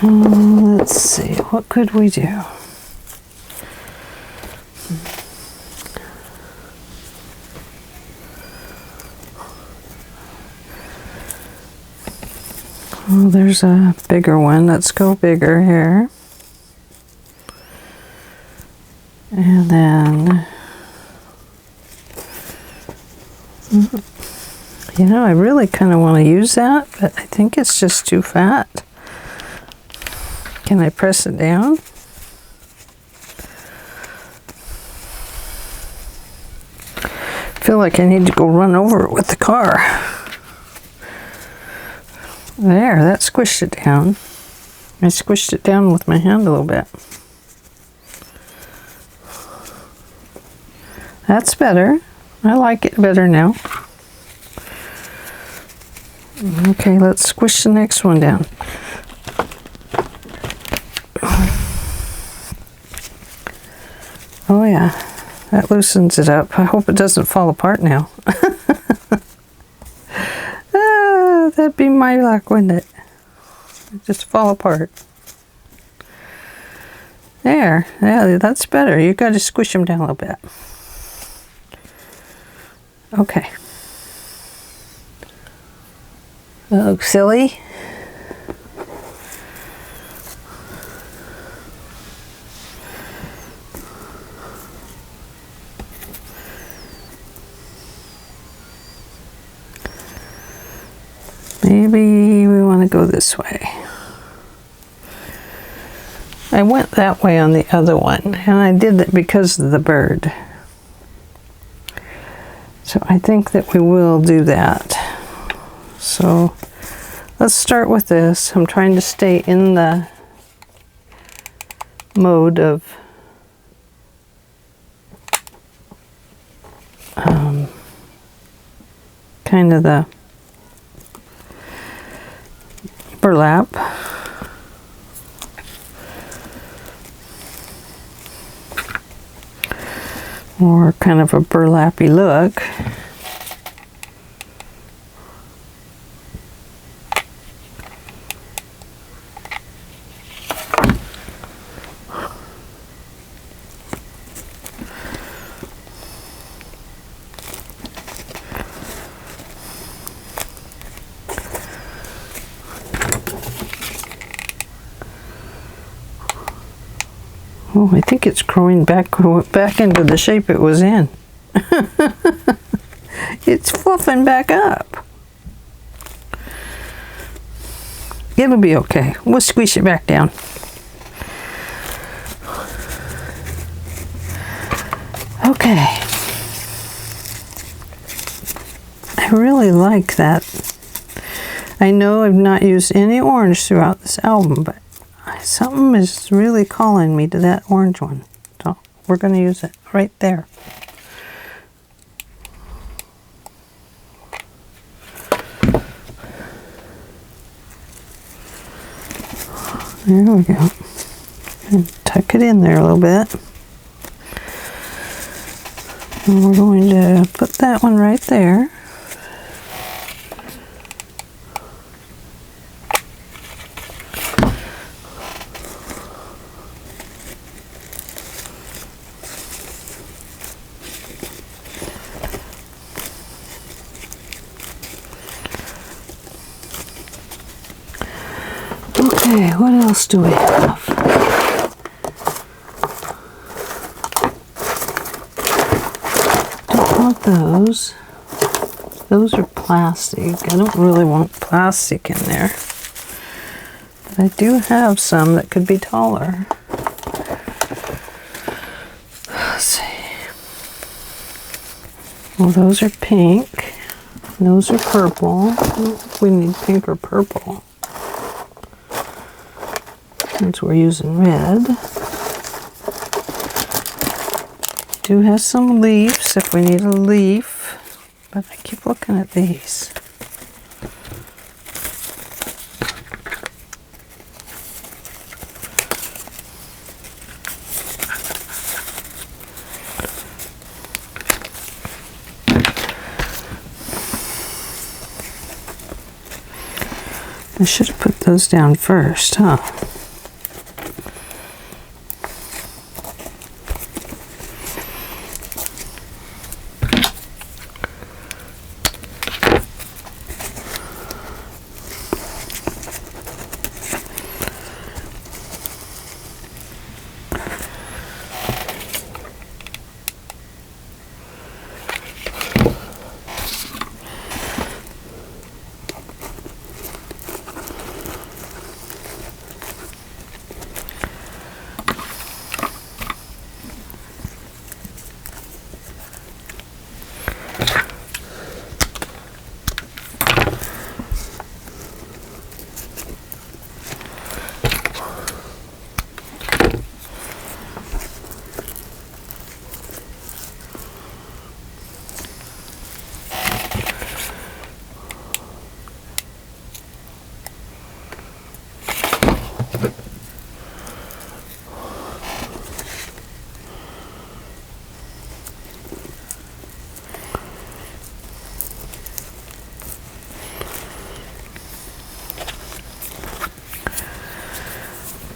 Let's see, what could we do? Well, there's a bigger one. Let's go bigger here. And then, you know, I really kind of want to use that, but I think it's just too fat. Can I press it down? I feel like I need to go run over it with the car. There, that squished it down. I squished it down with my hand a little bit. That's better. I like it better now. Okay, let's squish the next one down. Oh yeah, that loosens it up. I hope it doesn't fall apart now. That'd be my luck, wouldn't it? It'd just fall apart. There, yeah, that's better. You got to squish them down a little bit. Okay. Oh, silly. Maybe we want to go this way. I went that way on the other one, and I did it because of the bird. So I think that we will do that. So let's start with this. I'm trying to stay in the mode of kind of the burlap. Or kind of a burlappy look. Oh, I think it's growing back into the shape it was in. It's fluffing back up. It'll be okay. We'll squeeze it back down. Okay. I really like that. I know I've not used any orange throughout this album, but something is really calling me to that orange one. So we're going to use it right there. There we go. And tuck it in there a little bit. And we're going to put that one right there. Okay, what else do we have? Don't want those. Those are plastic. I don't really want plastic in there. But I do have some that could be taller. Let's see. Well, those are pink. Those are purple. I don't know if we need pink or purple, since we're using red. Do have some leaves if we need a leaf, but I keep looking at these. I should have put those down first, huh?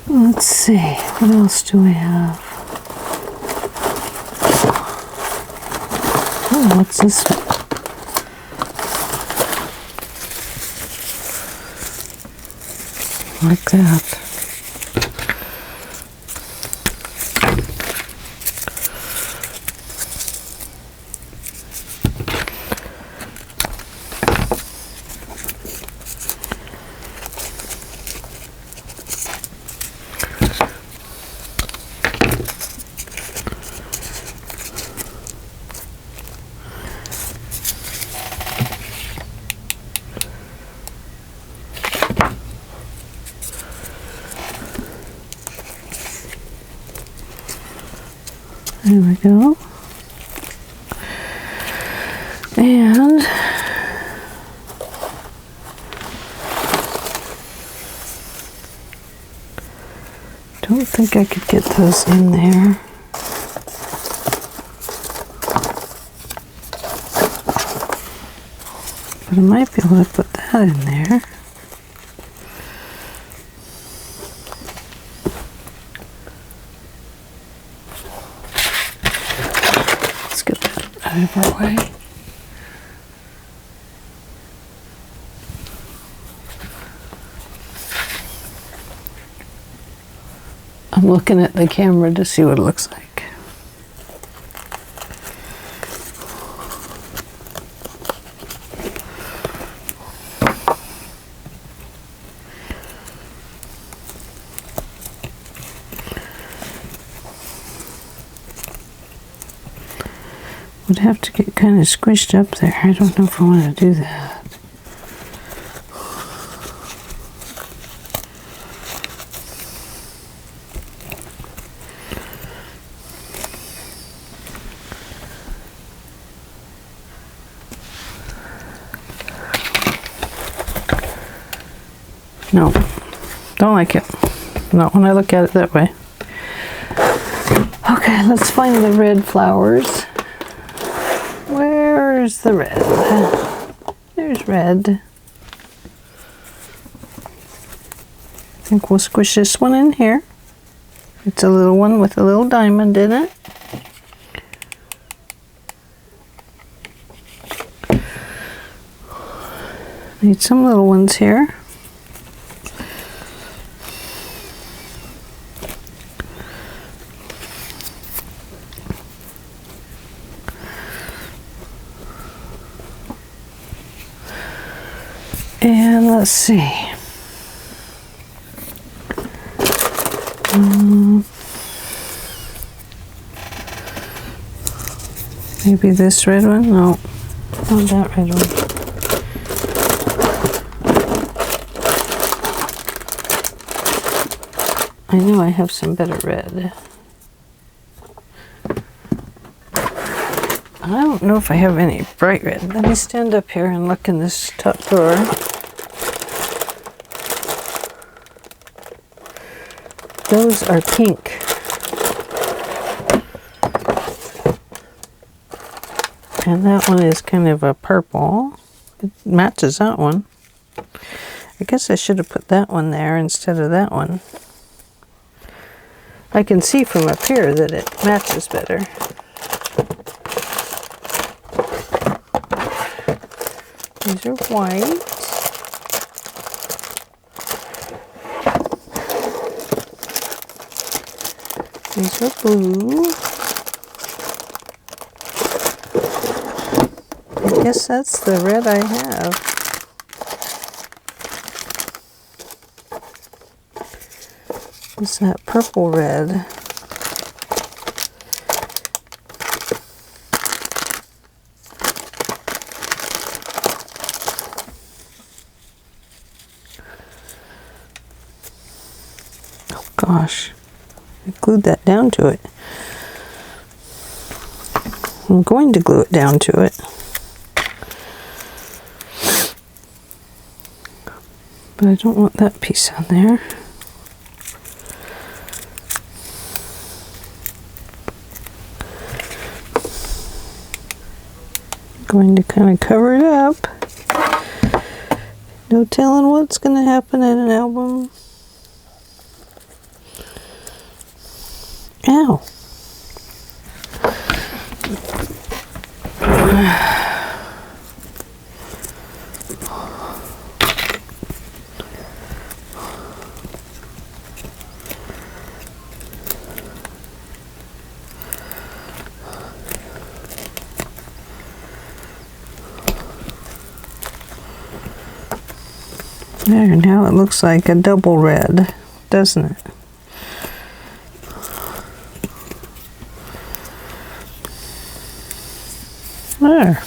Let's see, what else do we have? Oh, what's this one? Like that. There we go. And don't think I could get those in there. But I might be able to put that in there. Out of our way. I'm looking at the camera to see what it looks like. Would have to get kind of squished up there. I don't know if I want to do that. No, don't like it. Not when I look at it that way. Okay, let's find the red flowers. Where's the red? There's red. I think we'll squish this one in here. It's a little one with a little diamond in it. Need some little ones here. And let's see. Maybe this red one? No, not that red one. I know I have some better red. I don't know if I have any bright red. Let me stand up here and look in this top drawer. Those are pink. And that one is kind of a purple. It matches that one. I guess I should have put that one there instead of that one. I can see from up here that it matches better. These are white. These are blue. I guess that's the red I have. It's that purple red. Oh gosh, I glued that down to it. I'm going to glue it down to it. But I don't want that piece on there. I'm going to kind of cover it up. No telling what's going to happen in an album. Ow. There, now it looks like a double red, doesn't it? There.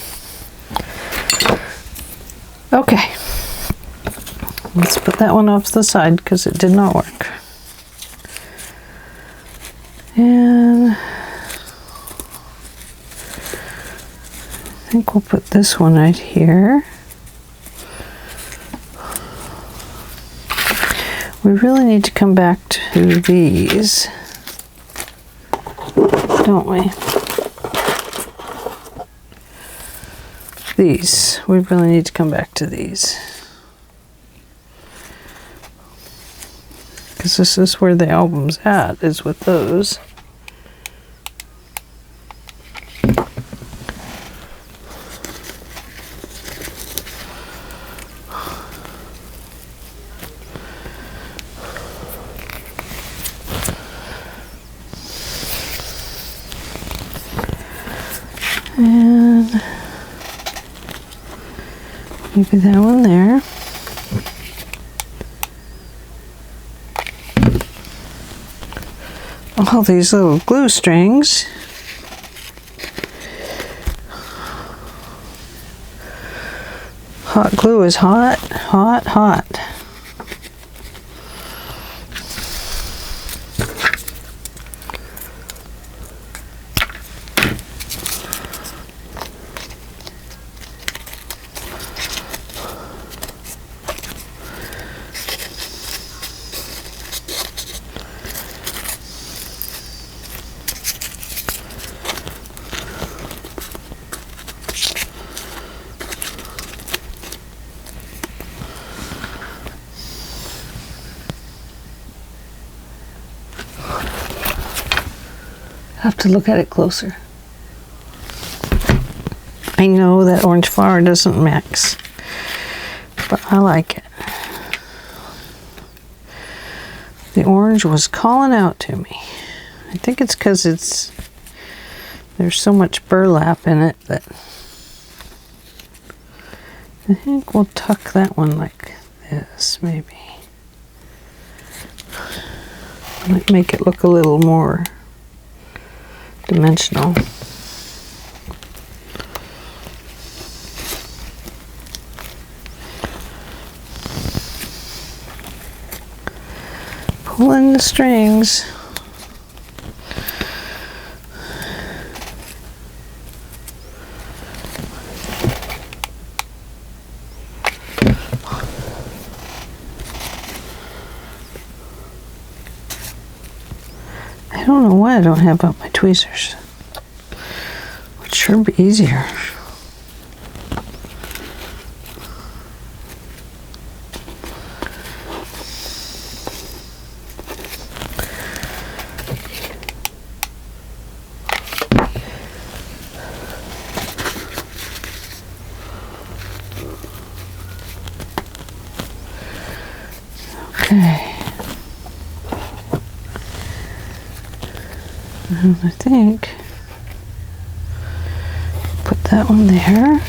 Okay. Let's put that one off to the side because it did not work. And I think we'll put this one right here. We really need to come back to these, don't we? These. We really need to come back to these. Because this is where the album's at, is with those. And maybe that one there. All these little glue strings. Hot glue is hot, hot, hot. Have to look at it closer. I know that orange flower doesn't mix, but I like it. The orange was calling out to me. I think it's because there's so much burlap in it that I think we'll tuck that one like this, maybe. Might make it look a little more dimensional. Pull in the strings. I don't know why I don't have up my tweezers. Would sure be easier. Okay. And I think put that one there.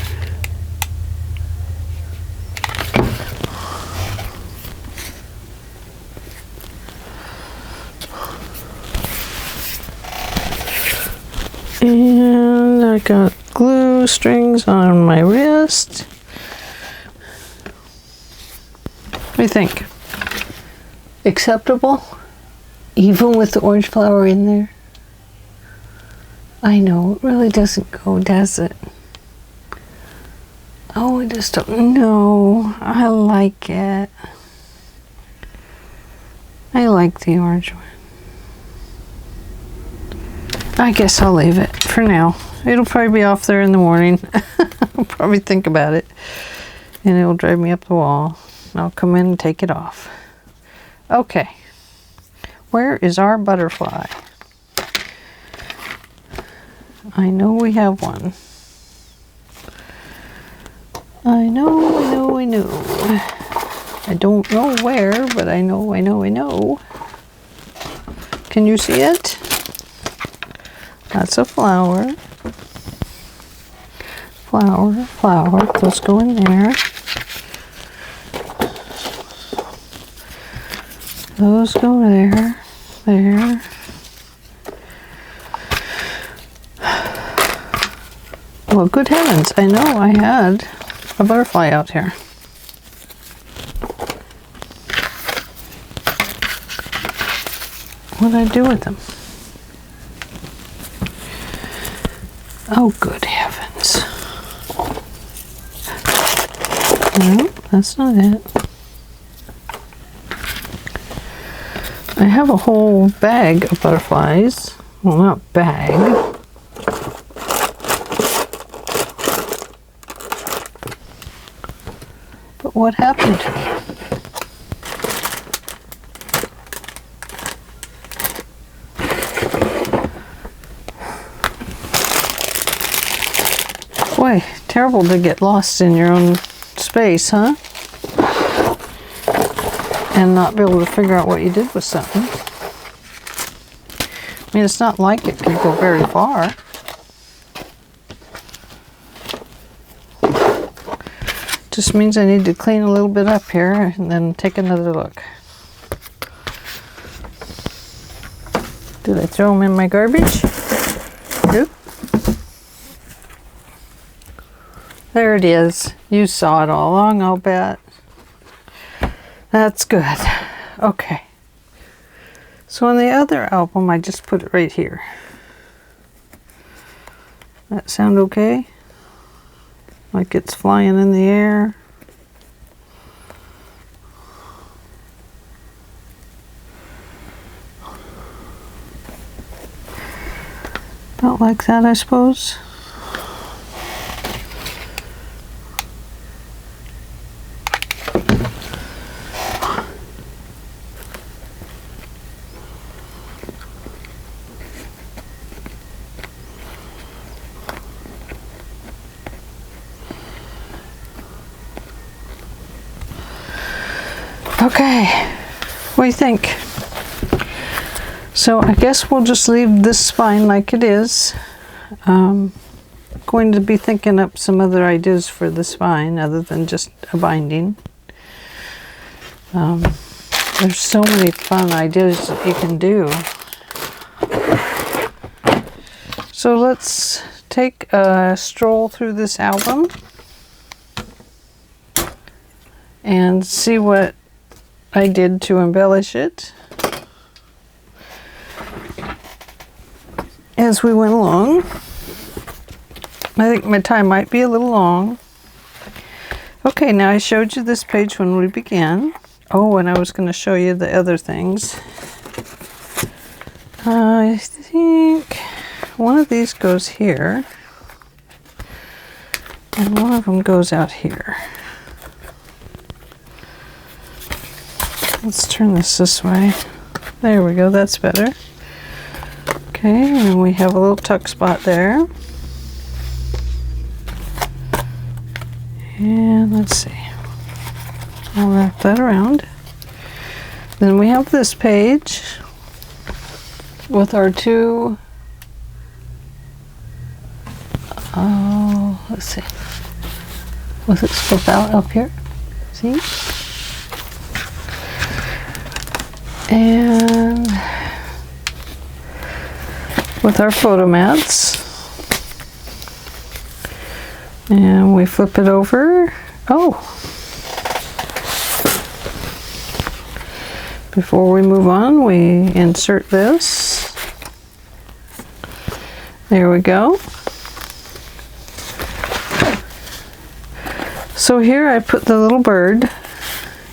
And I got glue strings on my wrist. What do you think? Acceptable? Even with the orange flower in there? I know, it really doesn't go, does it? Oh, I just don't know. I like it. I like the orange one. I guess I'll leave it for now. It'll probably be off there in the morning. I'll probably think about it. And it'll drive me up the wall. I'll come in and take it off. Okay. Where is our butterfly? I know we have one. I know. I don't know where, but I know. Can you see it? That's a flower. Flower. Those go in there. Those go there. Well, good heavens, I know I had a butterfly out here. What did I do with them? Oh, good heavens. No, that's not it. I have a whole bag of butterflies. Well, not bag. But what happened to them? Boy, terrible to get lost in your own space, huh? And not be able to figure out what you did with something. I mean, it's not like it could go very far. Just means I need to clean a little bit up here and then take another look. Did I throw them in my garbage? Nope. There it is. You saw it all along, I'll bet. That's good. Okay. So on the other album, I just put it right here. That sound okay? Like it's flying in the air. About like that, I suppose. Okay, what do you think? So I guess we'll just leave this spine like it is. Going to be thinking up some other ideas for the spine other than just a binding. There's so many fun ideas that you can do. So let's take a stroll through this album and see what I did to embellish it as we went along. I think my time might be a little long. Okay, now I showed you this page when we began. Oh, and I was going to show you the other things. I think one of these goes here, and one of them goes out here. Let's turn this way. There we go, that's better. Okay, and we have a little tuck spot there. And let's see. I'll wrap that around. Then we have this page with our two, let's see, was it split out up here? See? And with our photo mats. And we flip it over. Oh! Before we move on, we insert this. There we go. So here I put the little bird,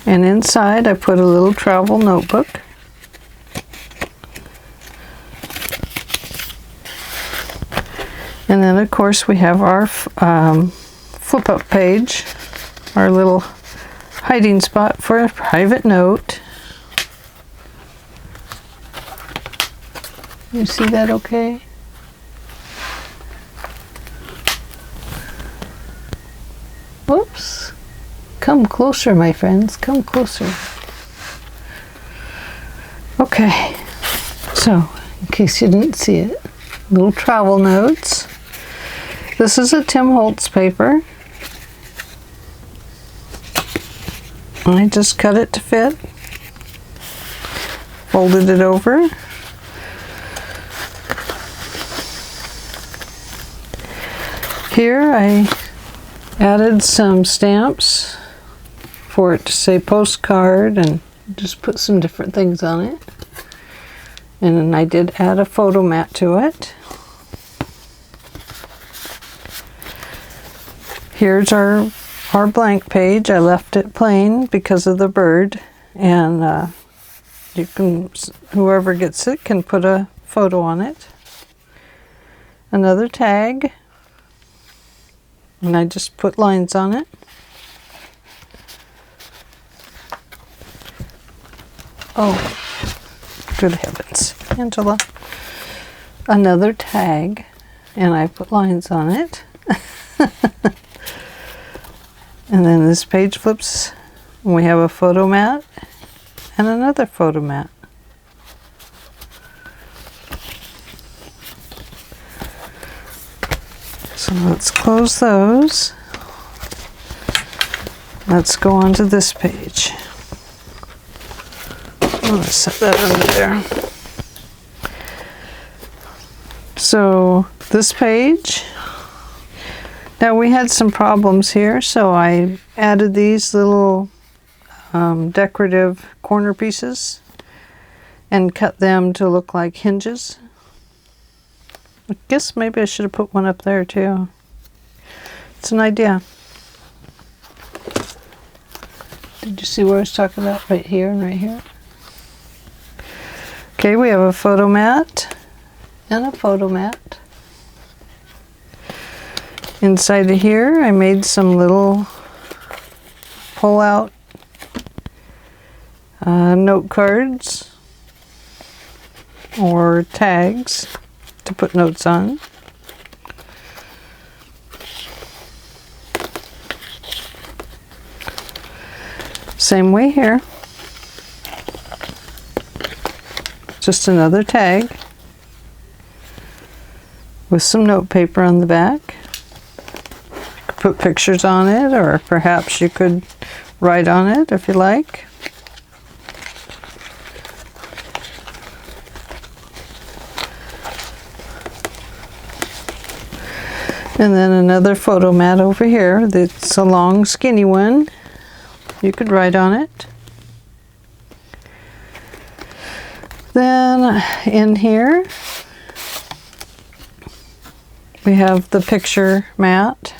and inside I put a little travel notebook. And then of course we have our flip-up page, our little hiding spot for a private note. You see that okay? Whoops. Come closer, my friends. Come closer. Okay. So, in case you didn't see it, little travel notes. This is a Tim Holtz paper. I just cut it to fit. Folded it over. Here I added some stamps for it to say postcard and just put some different things on it. And then I did add a photo mat to it. Here's our blank page. I left it plain because of the bird, and you can, whoever gets it can put a photo on it. Another tag. And I just put lines on it. Oh, good heavens, Angela. Another tag, and I put lines on it. And then this page flips, and we have a photo mat and another photo mat. So let's close those. Let's go on to this page. Let's set that under there. So this page, now we had some problems here, so I added these little decorative corner pieces and cut them to look like hinges. I guess maybe I should have put one up there too. It's an idea. Did you see where I was talking about? Right here and right here. Okay, we have a photo mat and a photo mat. Inside of here, I made some little pull-out note cards or tags to put notes on. Same way here. Just another tag with some note paper on the back. You could put pictures on it, or perhaps you could write on it if you like. And then another photo mat over here that's a long skinny one. You could write on it. Then in here we have the picture mat,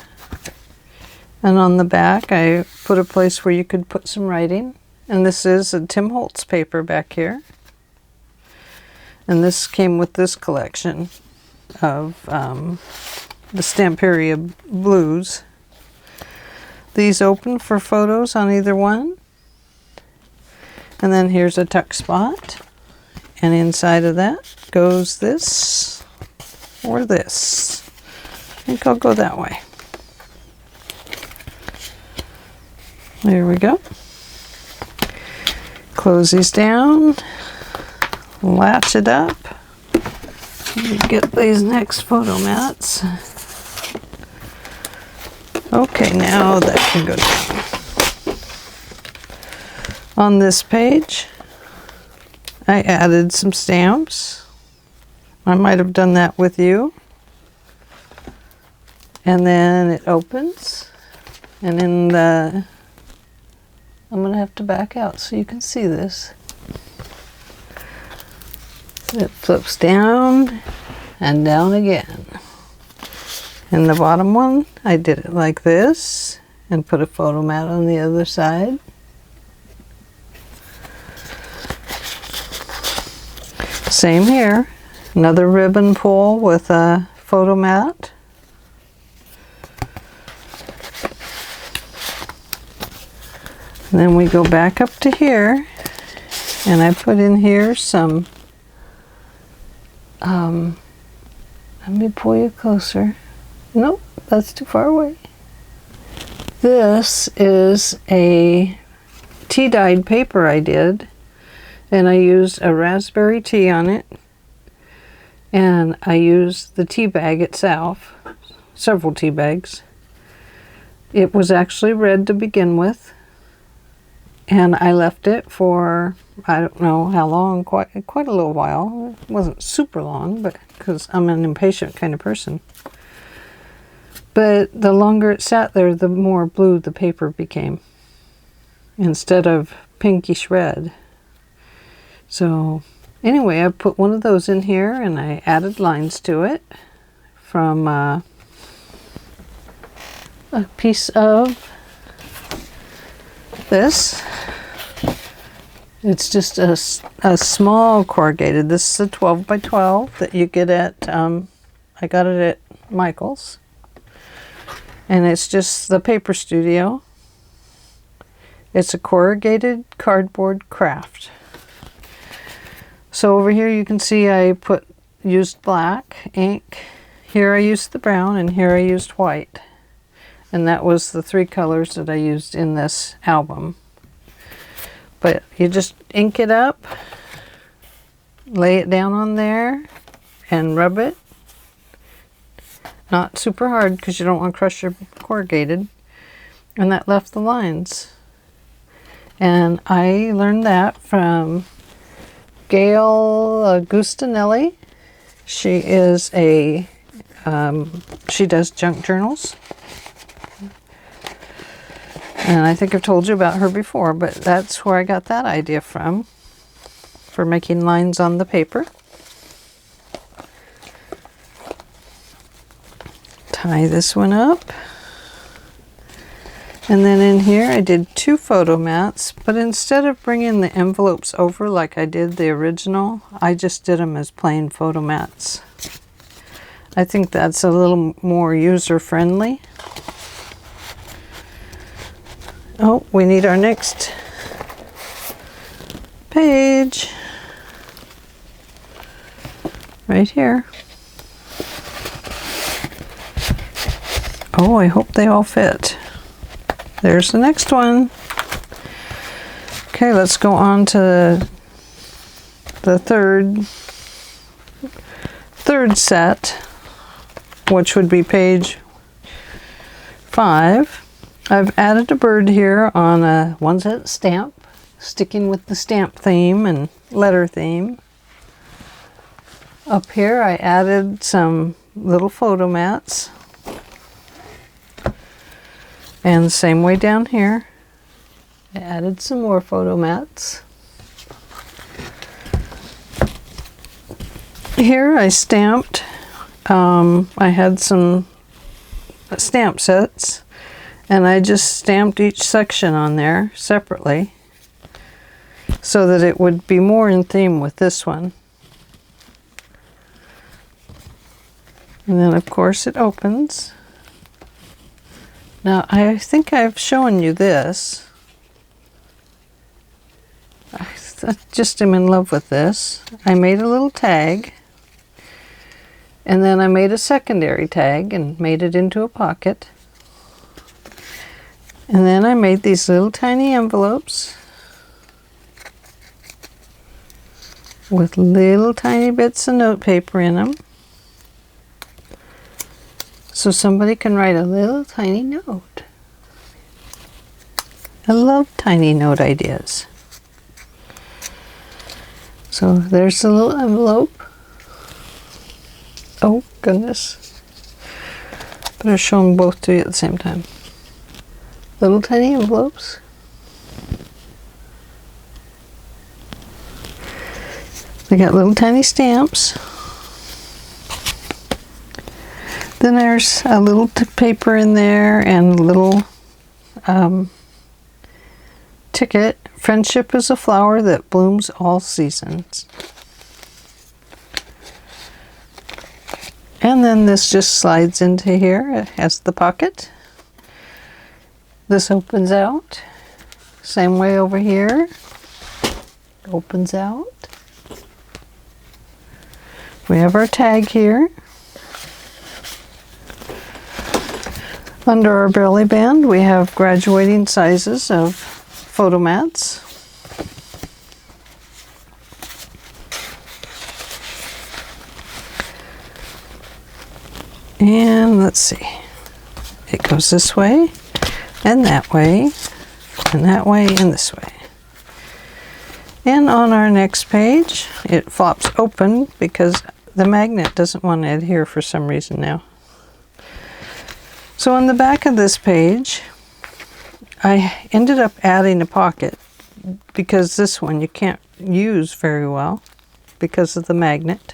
and on the back I put a place where you could put some writing, and this is a Tim Holtz paper back here, and this came with this collection of the Stamperia blues. These open for photos on either one, and then here's a tuck spot, and inside of that goes this or this. I think I'll go that way. There we go. Close these down, latch it up, get these next photo mats. Okay, now that can go down. On this page, I added some stamps. I might have done that with you. And then it opens, and in the, I'm going to have to back out so you can see this. It flips down and down again. In the bottom one, I did it like this and put a photo mat on the other side. Same here, another ribbon pull with a photo mat. And then we go back up to here, and I put in here some, let me pull you closer. Nope, that's too far away. This is a tea-dyed paper I did, and I used a raspberry tea on it, and I used the tea bag itself, several tea bags. It was actually red to begin with, and I left it for, I don't know how long, quite a little while. It wasn't super long, but because I'm an impatient kind of person. But the longer it sat there, the more blue the paper became, instead of pinkish red. So anyway, I put one of those in here, and I added lines to it from a piece of this. It's just a small corrugated. This is a 12 by 12 that you get at, I got it at Michael's. And it's just the Paper Studio. It's a corrugated cardboard craft. So over here you can see I used black ink. Here I used the brown, and here I used white. And that was the three colors that I used in this album. But you just ink it up, lay it down on there, and rub it. Not super hard because you don't want to crush your corrugated. And that left the lines. And I learned that from Gail Gustinelli. She is a, she does junk journals. And I think I've told you about her before, but that's where I got that idea from, for making lines on the paper. Tie this one up. And then in here I did two photo mats, but instead of bringing the envelopes over like I did the original, I just did them as plain photo mats. I think that's a little more user-friendly. Oh, we need our next page. Right here. Oh, I hope they all fit. There's the next one. Okay, let's go on to the third set, which would be page 5. I've added a bird here on a 1-cent stamp, sticking with the stamp theme and letter theme. Up here I added some little photo mats. And same way down here, I added some more photo mats. Here I stamped, I had some stamp sets, and I just stamped each section on there separately so that it would be more in theme with this one. And then of course it opens. Now I think I've shown you this. I just am in love with this. I made a little tag, and then I made a secondary tag and made it into a pocket. And then I made these little tiny envelopes. with little tiny bits of note paper in them. So somebody can write a little tiny note. I love tiny note ideas. So there's the little envelope. Oh goodness. Better show them both to you at the same time. Little tiny envelopes. They got little tiny stamps. Then there's a little paper in there and a little ticket. Friendship is a flower that blooms all seasons. And then this just slides into here. It has the pocket. This opens out. Same way over here. Opens out. We have our tag here. Under our belly band, we have graduating sizes of photo mats. And let's see. It goes this way, and that way, and that way, and this way. And on our next page, it flops open because the magnet doesn't want to adhere for some reason now. So on the back of this page, I ended up adding a pocket because this one you can't use very well because of the magnet.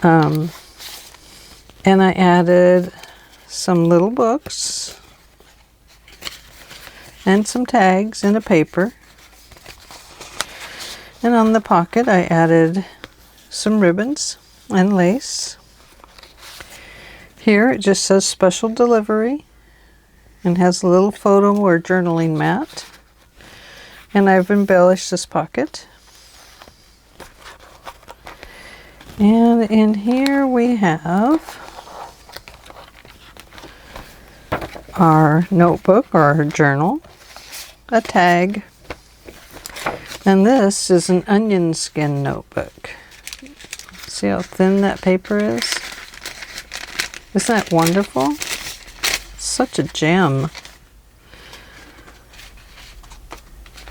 And I added some little books and some tags in a paper. And on the pocket I added some ribbons and lace. Here it just says special delivery and has a little photo or journaling mat. And I've embellished this pocket. And in here we have our notebook or our journal, a tag, and this is an onion skin notebook. See how thin that paper is? Isn't that wonderful? Such a gem.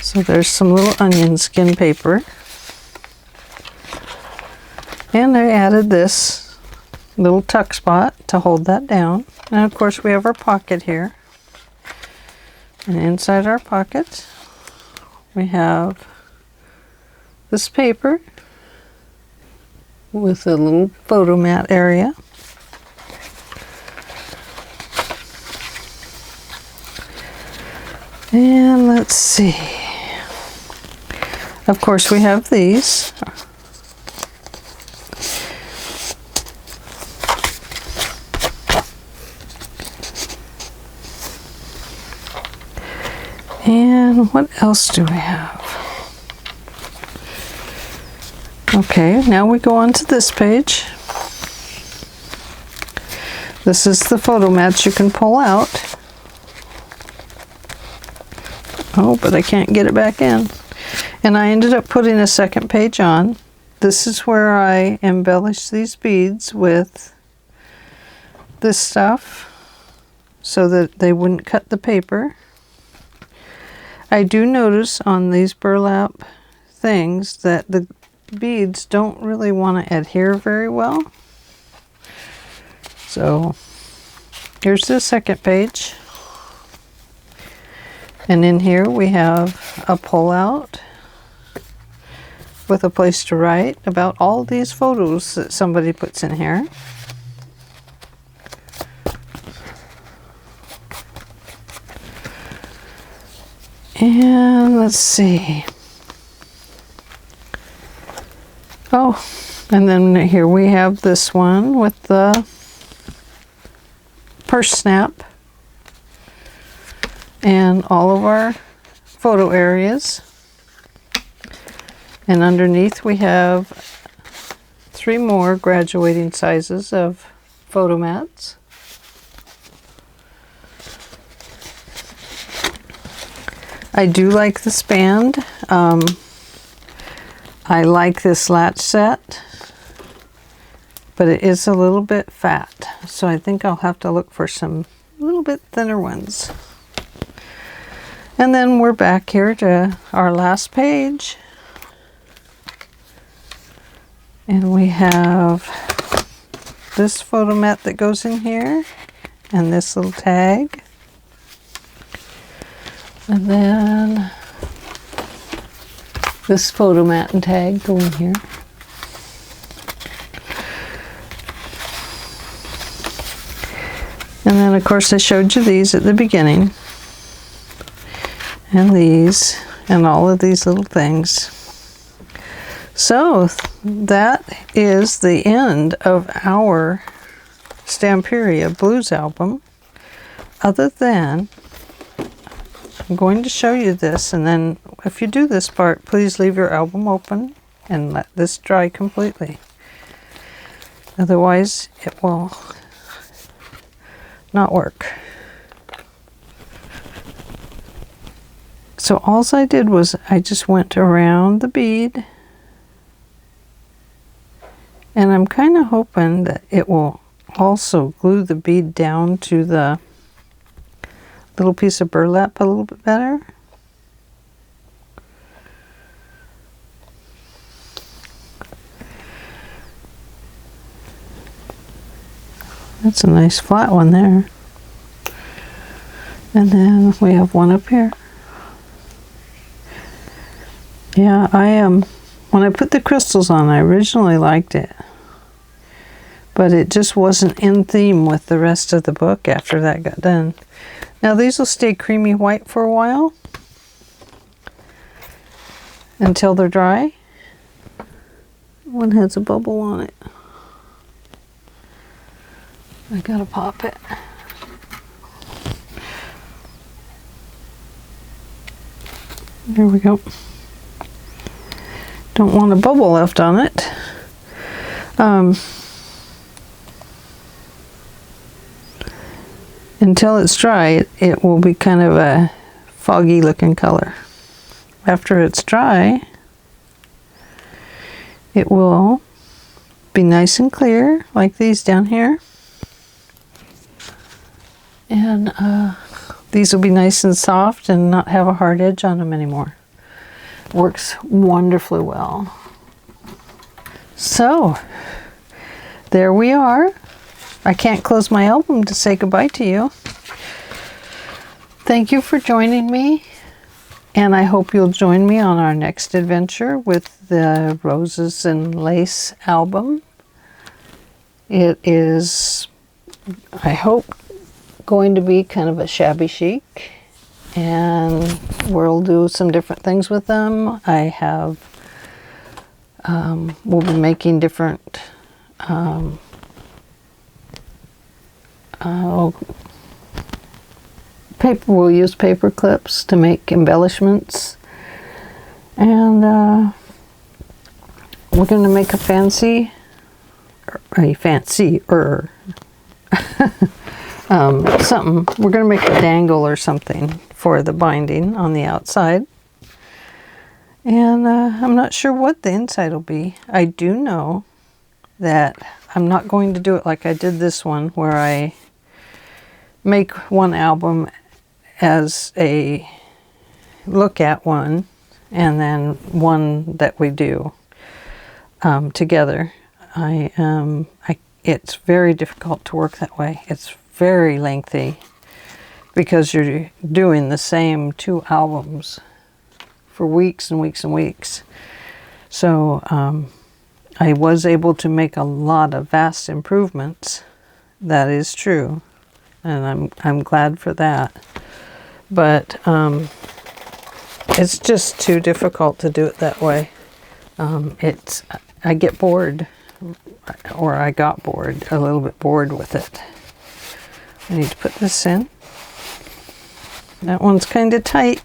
So there's some little onion skin paper. And I added this little tuck spot to hold that down. And of course we have our pocket here. And inside our pocket we have this paper with a little photo mat area. And let's see. Of course we have these. And what else do we have? Okay, now we go on to this page. This is the photo mats you can pull out. Oh, but I can't get it back in. And I ended up putting a second page on. This is where I embellish these beads with this stuff so that they wouldn't cut the paper. I do notice on these burlap things that the beads don't really want to adhere very well. So here's the second page. And in here we have a pull-out with a place to write about all these photos that somebody puts in here. And let's see. Oh, and then here we have this one with the purse snap and all of our photo areas. And underneath we have 3 more graduating sizes of photo mats. I do like this band. I like this latch set, but it is a little bit fat, so I think I'll have to look for some little bit thinner ones. And then we're back here to our last page. And we have this photo mat that goes in here, and this little tag. And then this photo mat and tag go in here. And then of course I showed you these at the beginning. And these, and all of these little things. So that is the end of our Stamperia Blues album. Other than, I'm going to show you this, and then if you do this part, please leave your album open and let this dry completely. Otherwise, it will not work. So all I did was I just went around the bead, and I'm kind of hoping that it will also glue the bead down to the little piece of burlap a little bit better. That's a nice flat one there. And then we have one up here. Yeah, when I put the crystals on, I originally liked it, but it just wasn't in theme with the rest of the book after that got done. Now these will stay creamy white for a while until they're dry. One has a bubble on it. I gotta pop it. There we go. Don't want a bubble left on it. Until it's dry, it will be kind of a foggy looking color. After it's dry, it will be nice and clear, like these down here. And these will be nice and soft and not have a hard edge on them anymore. Works wonderfully well. So, there we are. I can't close my album to say goodbye to you. Thank you for joining me, and I hope you'll join me on our next adventure with the Roses and Lace album. It is, I hope, going to be kind of a shabby chic, and we'll do some different things with them. I have, we'll be making different paper. We'll use paper clips to make embellishments, and we're going to make a fancier something. We're going to make a dangle or something for the binding on the outside, and I'm not sure what the inside will be. I do know that I'm not going to do it like I did this one, where I make one album as a look at one and then one that we do together. It's very difficult to work that way. It's very lengthy because you're doing the same 2 albums for weeks and weeks and weeks. So I was able to make a lot of vast improvements. That is true, and I'm glad for that. But it's just too difficult to do it that way. I get bored, or I got bored, a little bit bored with it. I need to put this in. That one's kind of tight,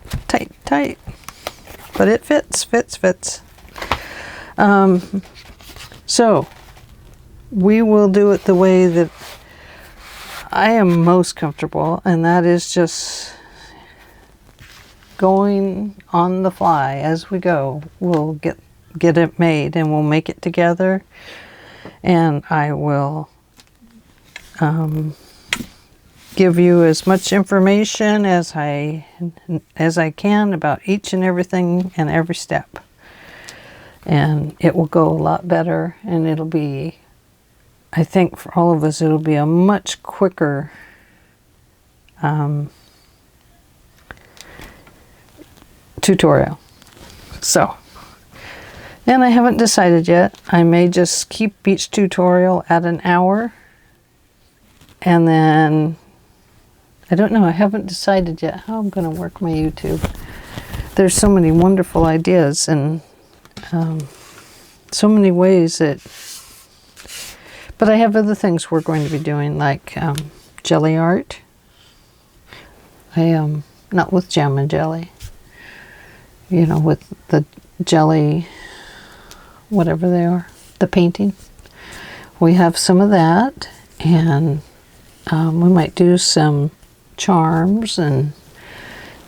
but it fits. So we will do it the way that I am most comfortable, and that is just going on the fly as we go. We'll get get it made, and we'll make it together, and I will give you as much information as I can about each and everything and every step. And it will go a lot better, and it'll be, I think for all of us, it'll be a much quicker tutorial. So, and I haven't decided yet. I may just keep each tutorial at an hour, and then I don't know. I haven't decided yet how I'm going to work my YouTube. There's so many wonderful ideas and so many ways that, but I have other things we're going to be doing, like jelly art. I am not with jam and jelly, you know, with the jelly, whatever they are, the painting. We have some of that, and we might do some charms and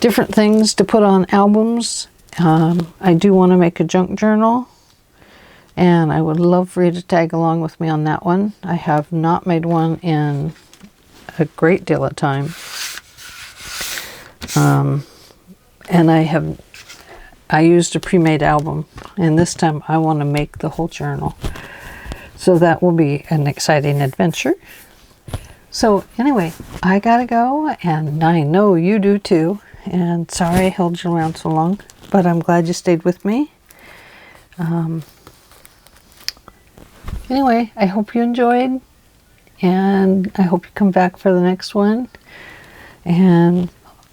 different things to put on albums. I do want to make a junk journal, and I would love for you to tag along with me on that one. I have not made one in a great deal of time. And I used a pre-made album, and this time I want to make the whole journal. So that will be an exciting adventure. So anyway, I gotta go, and I know you do too. And sorry I held you around so long, but I'm glad you stayed with me. Anyway, I hope you enjoyed, and I hope you come back for the next one. And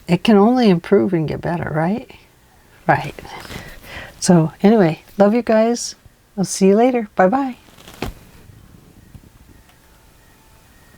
it can only improve and get better, right? Right. So anyway, love you guys. I'll see you later. Bye-bye.